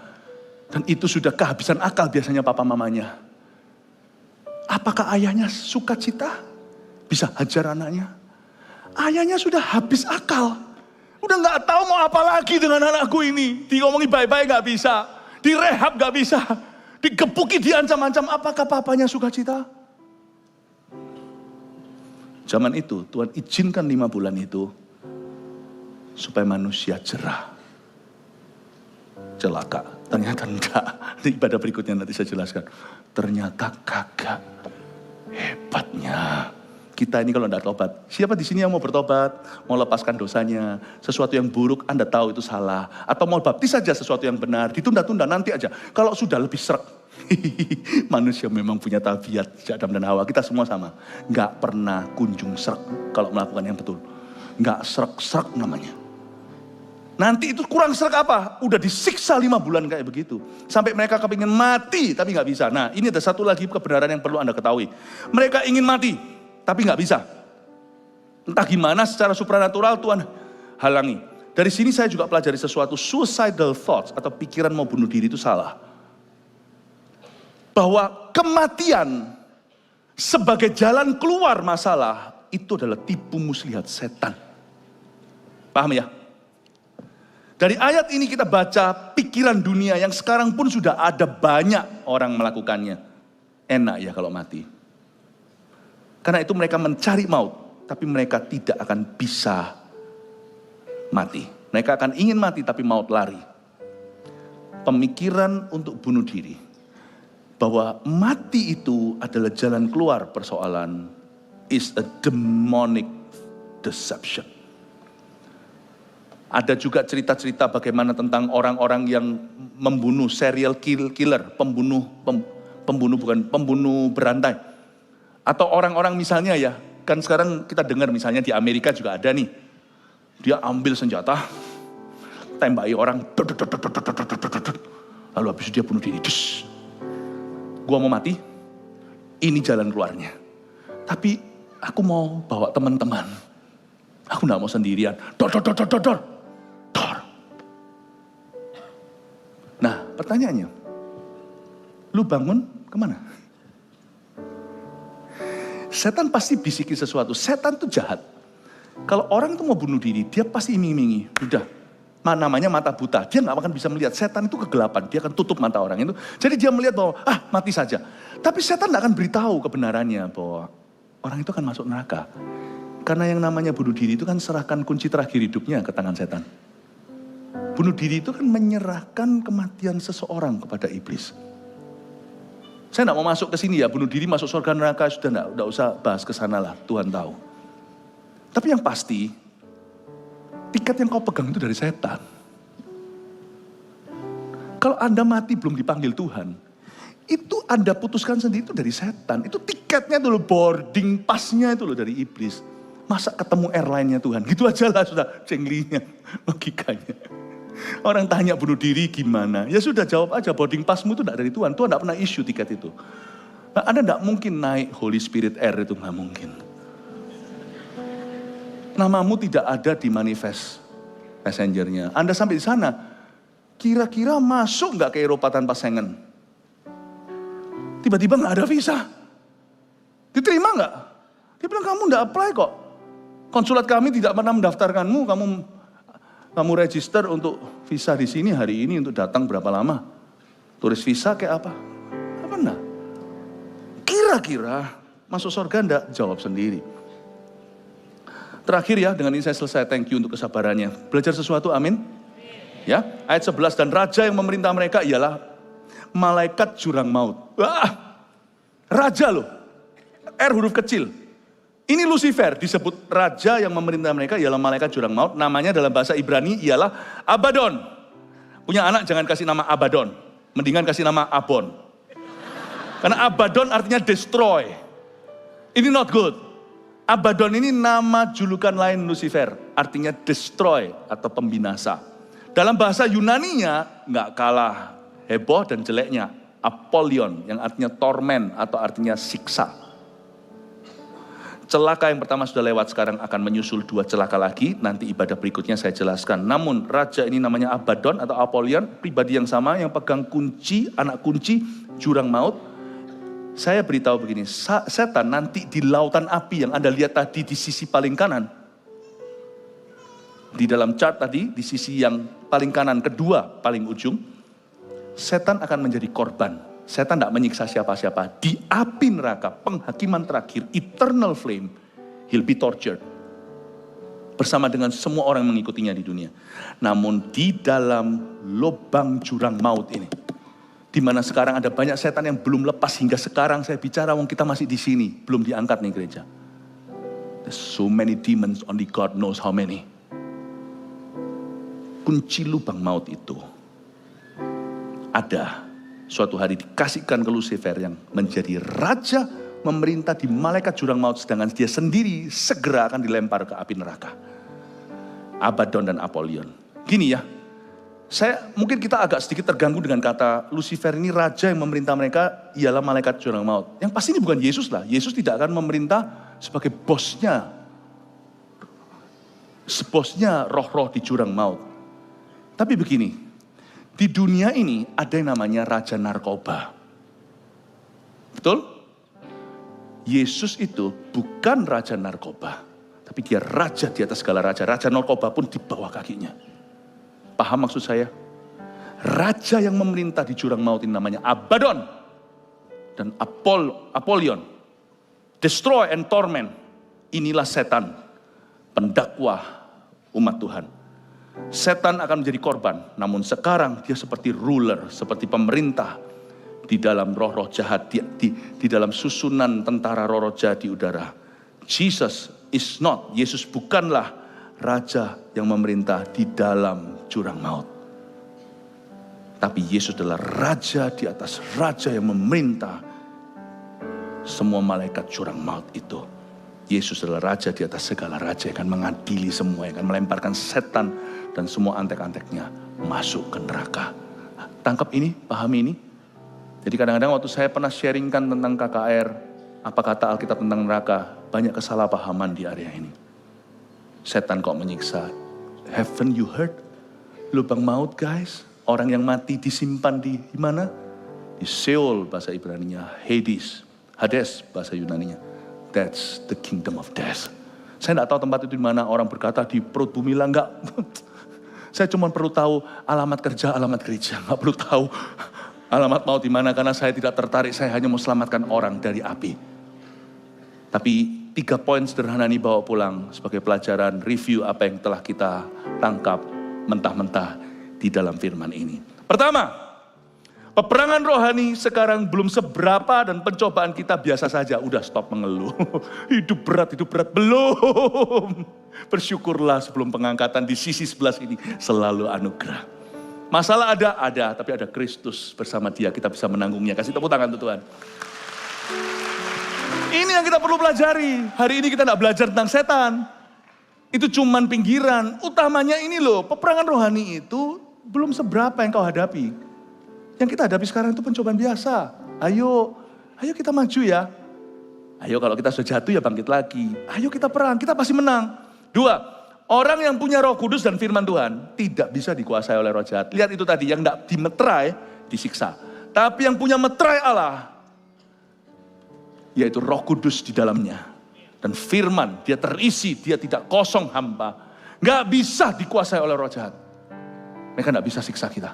Dan itu sudah kehabisan akal biasanya papa mamanya. Apakah ayahnya sukacita? Bisa hajar anaknya? Ayahnya sudah habis akal. Udah gak tahu mau apa lagi dengan anakku ini. Diomongin baik-baik gak bisa. Direhab gak bisa. Digebuki, diancam-ancam. Apakah papanya sukacita? Zaman itu Tuhan izinkan 5 bulan itu. Supaya manusia jerah. Celaka. Ternyata enggak. Di ibadah berikutnya nanti saya jelaskan. Ternyata kagak. Hebatnya. Kita ini kalau tidak tobat, siapa di sini yang mau bertobat, mau lepaskan dosanya, sesuatu yang buruk Anda tahu itu salah, atau mau baptis saja sesuatu yang benar, ditunda-tunda nanti aja. Kalau sudah lebih serak, manusia memang punya tabiat Adam dan Hawa, kita semua sama, nggak pernah kunjung serak kalau melakukan yang betul, nggak serak-serak namanya. Nanti itu kurang serak apa? Udah disiksa 5 bulan kayak begitu, sampai mereka kepingin mati tapi nggak bisa. Nah ini ada satu lagi kebenaran yang perlu Anda ketahui, mereka ingin mati. Tapi nggak bisa. Entah gimana secara supranatural Tuhan halangi. Dari sini saya juga pelajari sesuatu, suicidal thoughts atau pikiran mau bunuh diri itu salah. Bahwa kematian sebagai jalan keluar masalah itu adalah tipu muslihat setan. Paham ya? Dari ayat ini kita baca pikiran dunia yang sekarang pun sudah ada banyak orang melakukannya. Enak ya kalau mati. Karena itu mereka mencari maut, tapi mereka tidak akan bisa mati. Mereka akan ingin mati, tapi maut lari. Pemikiran untuk bunuh diri. Bahwa mati itu adalah jalan keluar persoalan is a demonic deception. Ada juga cerita-cerita bagaimana tentang orang-orang yang membunuh serial killer, pembunuh berantai. Atau orang-orang misalnya ya, kan sekarang kita dengar misalnya di Amerika juga ada nih. Dia ambil senjata, tembaki orang. Lalu habis itu dia bunuh diri. Gua mau mati, ini jalan keluarnya. Tapi aku mau bawa teman-teman. Aku gak mau sendirian. Dor. Nah, pertanyaannya, lu bangun kemana? Setan pasti bisikin sesuatu. Setan tuh jahat. Kalau orang itu mau bunuh diri, dia pasti iming-imingi. Udah, namanya mata buta. Dia gak akan bisa melihat. Setan itu kegelapan. Dia akan tutup mata orang itu. Jadi dia melihat bahwa, mati saja. Tapi setan gak akan beritahu kebenarannya bahwa orang itu akan masuk neraka. Karena yang namanya bunuh diri itu kan serahkan kunci terakhir hidupnya ke tangan setan. Bunuh diri itu kan menyerahkan kematian seseorang kepada iblis. Saya gak mau masuk ke sini ya, bunuh diri masuk surga neraka, sudah gak usah bahas ke sana lah, Tuhan tahu. Tapi yang pasti, tiket yang kau pegang itu dari setan. Kalau Anda mati belum dipanggil Tuhan, itu Anda putuskan sendiri itu dari setan. Itu tiketnya itu loh, boarding pass-nya itu loh dari iblis. Masa ketemu airline-nya Tuhan, gitu aja lah sudah cenglinya, logikanya. Orang tanya bunuh diri gimana, ya sudah jawab aja, boarding pass-mu itu tidak dari Tuhan. Tuhan tidak pernah issue tiket itu. Nah, Anda tidak mungkin naik Holy Spirit Air, itu nggak mungkin. Namamu tidak ada di manifest messengernya. Anda sampai di sana, kira-kira masuk nggak ke Eropa tanpa Schengen? Tiba-tiba nggak ada visa. Diterima nggak? Dia bilang kamu nggak apply kok. Konsulat kami tidak pernah mendaftarkanmu. Kamu register untuk visa di sini hari ini untuk datang berapa lama? Turis visa kayak apa? Apa enggak? Kira-kira masuk surga enggak? Jawab sendiri. Terakhir ya, dengan ini saya selesai. Thank you untuk kesabarannya. Belajar sesuatu, amin? Ya, ayat 11, dan raja yang memerintah mereka ialah malaikat jurang maut. Wah, raja loh. R huruf kecil. Ini Lucifer, disebut raja yang memerintah mereka ialah malaikat jurang maut. Namanya dalam bahasa Ibrani ialah Abaddon. Punya anak jangan kasih nama Abaddon. Mendingan kasih nama Abon. Karena Abaddon artinya destroy. Ini not good. Abaddon ini nama julukan lain Lucifer. Artinya destroy atau pembinasa. Dalam bahasa Yunaninya nggak kalah heboh dan jeleknya. Apollyon yang artinya torment atau artinya siksa. Celaka yang pertama sudah lewat, sekarang akan menyusul 2 celaka lagi. Nanti ibadah berikutnya saya jelaskan. Namun raja ini namanya Abaddon atau Apollyon, pribadi yang sama yang pegang kunci, anak kunci jurang maut. Saya beritahu begini, setan nanti di lautan api yang Anda lihat tadi di sisi paling kanan. Di dalam chart tadi, di sisi yang paling kanan, kedua paling ujung, setan akan menjadi korban. Setan tidak menyiksa siapa-siapa. Di api neraka, penghakiman terakhir, eternal flame, he'll be tortured. Bersama dengan semua orang yang mengikutinya di dunia. Namun di dalam lubang jurang maut ini, di mana sekarang ada banyak setan yang belum lepas hingga sekarang saya bicara, wong kita masih di sini, belum diangkat nih gereja. There's so many demons, only God knows how many. Kunci lubang maut itu ada. Suatu hari dikasihkan ke Lucifer yang menjadi raja memerintah di malaikat jurang maut, sedangkan dia sendiri segera akan dilempar ke api neraka. Abaddon dan Apollyon. Gini ya, mungkin kita agak sedikit terganggu dengan kata Lucifer ini raja yang memerintah mereka ialah malaikat jurang maut. Yang pasti ini bukan Yesus lah. Yesus tidak akan memerintah sebagai bosnya roh-roh di jurang maut. Tapi begini, di dunia ini ada yang namanya raja narkoba. Betul? Yesus itu bukan raja narkoba, tapi dia raja di atas segala raja. Raja narkoba pun di bawah kakinya. Paham maksud saya? Raja yang memerintah di jurang maut ini namanya Abaddon dan Apollyon. Destroy and torment. Inilah setan, pendakwah umat Tuhan. Setan akan menjadi korban, namun sekarang dia seperti ruler, seperti pemerintah di dalam roh-roh jahat, di dalam susunan tentara roh-roh jahat di udara. Yesus bukanlah raja yang memerintah di dalam jurang maut. Tapi Yesus adalah raja di atas raja yang memerintah semua malaikat jurang maut itu. Yesus adalah raja di atas segala raja yang akan mengadili semua, yang akan melemparkan setan dan semua antek-anteknya masuk ke neraka. Tangkap ini, pahami ini. Jadi kadang-kadang waktu saya pernah sharingkan tentang KKR, apa kata Alkitab tentang neraka, banyak kesalahpahaman di area ini. Setan kok menyiksa. Haven't you heard? Lubang maut guys, orang yang mati disimpan di mana? Di Sheol bahasa Ibraninya, Hades bahasa Yunaninya. That's the kingdom of death. Saya tidak tahu tempat itu di mana, orang berkata di perut bumi lah, enggak. Saya cuma perlu tahu alamat kerja, alamat gereja. Enggak perlu tahu alamat maut di mana, karena saya tidak tertarik, saya hanya mau selamatkan orang dari api. Tapi 3 poin sederhana ini bawa pulang sebagai pelajaran, review apa yang telah kita tangkap mentah-mentah di dalam firman ini. Pertama, peperangan rohani sekarang belum seberapa dan pencobaan kita biasa saja. Udah stop mengeluh. Hidup berat, belum. Bersyukurlah sebelum pengangkatan di sisi sebelah sini selalu anugerah. Masalah ada, tapi ada Kristus bersama Dia, kita bisa menanggungnya. Kasih tepuk tangan untuk Tuhan. Ini yang kita perlu pelajari. Hari ini kita tidak belajar tentang setan. Itu cuman pinggiran. Utamanya ini loh, peperangan rohani itu belum seberapa yang kau hadapi. Yang kita hadapi sekarang itu pencobaan biasa. Ayo kita maju ya. Ayo kalau kita sudah jatuh ya bangkit lagi. Ayo kita perang, kita pasti menang. 2, orang yang punya Roh Kudus dan firman Tuhan tidak bisa dikuasai oleh roh jahat. Lihat itu tadi, yang tidak dimeterai disiksa. Tapi yang punya meterai Allah, yaitu Roh Kudus di dalamnya. Dan firman, dia terisi, dia tidak kosong hampa. Nggak bisa dikuasai oleh roh jahat. Mereka nggak bisa siksa kita.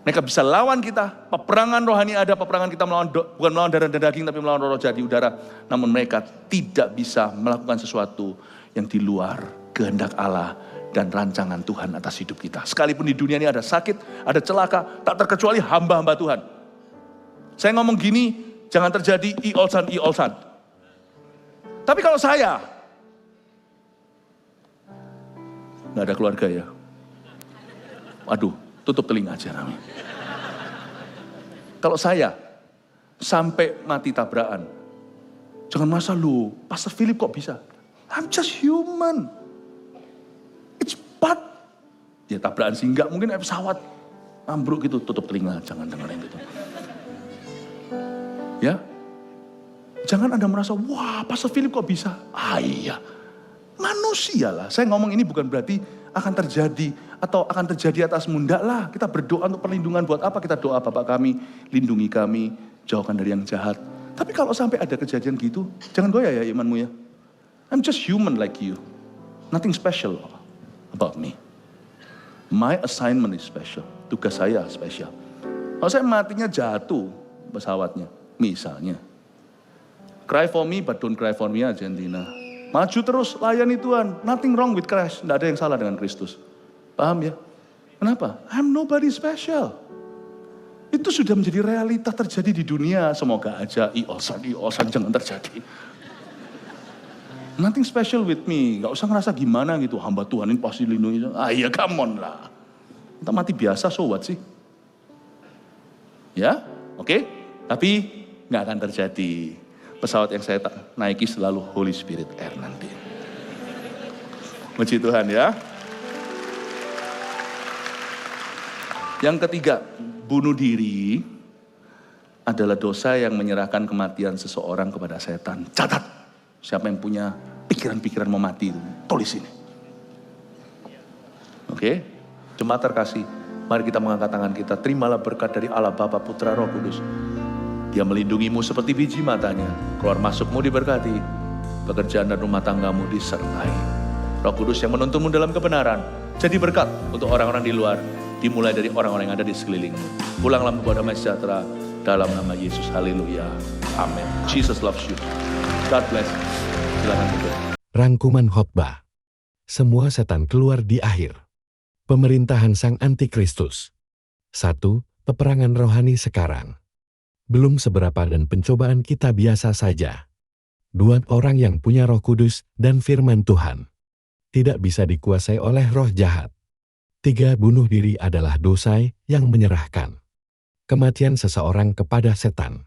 Mereka bisa lawan kita. Peperangan rohani ada, peperangan kita bukan melawan darah dan daging, tapi melawan roh jahat di udara. Namun mereka tidak bisa melakukan sesuatu yang di luar kehendak Allah dan rancangan Tuhan atas hidup kita. Sekalipun di dunia ini ada sakit, ada celaka, tak terkecuali hamba-hamba Tuhan. Saya ngomong gini, jangan terjadi i-olsan. Tapi kalau saya, nggak ada keluarga ya. Aduh, tutup telinga aja Rami. Kalau saya sampai mati tabrakan, jangan merasa lu, Pastor Philip kok bisa? I'm just human. It's bad. Ya tabrakan sih enggak, mungkin pesawat ambruk gitu, tutup telinga, jangan dengerin gitu. Ya, jangan Anda merasa, wah Pastor Philip kok bisa? Iya, manusia lah. Saya ngomong ini bukan berarti akan terjadi atau akan terjadi atas enggak lah. Kita berdoa untuk perlindungan, buat apa kita doa? Bapak kami, lindungi kami, jauhkan dari yang jahat. Tapi kalau sampai ada kejadian gitu, jangan goyah ya imanmu ya. I'm just human like you. Nothing special about me. My assignment is special. Tugas saya spesial. Kalau saya matinya jatuh pesawatnya, misalnya. Cry for me, but don't cry for me Argentina. Maju terus, layani Tuhan. Nothing wrong with Christ. Tidak ada yang salah dengan Kristus. Paham ya? Kenapa? I'm nobody special. Itu sudah menjadi realita terjadi di dunia. Semoga aja i-olsan jangan terjadi. Nothing special with me. Gak usah ngerasa gimana gitu. Hamba Tuhan ini pasti lindungi. Iya, come on lah. Kita mati biasa, so what sih? Ya, oke. Tapi gak akan terjadi. Pesawat yang saya naiki selalu Holy Spirit Air nanti. Puji Tuhan ya. Yang ketiga, bunuh diri adalah dosa yang menyerahkan kematian seseorang kepada setan. Catat, siapa yang punya pikiran-pikiran mau mati, tulis ini. Oke, jemaat terkasih, mari kita mengangkat tangan kita. Terimalah berkat dari Allah Bapa, Putra, Roh Kudus. Dia melindungimu seperti biji matanya. Keluar masukmu diberkati. Pekerjaan dan rumah tanggamu disertai. Roh Kudus yang menuntunmu dalam kebenaran. Jadi berkat untuk orang-orang di luar. Dimulai dari orang-orang yang ada di sekelilingmu. Pulanglah membawa damai sejahtera. Dalam nama Yesus. Haleluya. Amin. Jesus loves you. God bless. Silakan tutup. Rangkuman khotbah. Semua setan keluar di akhir. Pemerintahan Sang Antikristus. 1. Peperangan rohani sekarang. Belum seberapa dan pencobaan kita biasa saja. 2. Orang yang punya Roh Kudus dan firman Tuhan tidak bisa dikuasai oleh roh jahat. 3. Bunuh diri adalah dosa yang menyerahkan kematian seseorang kepada setan.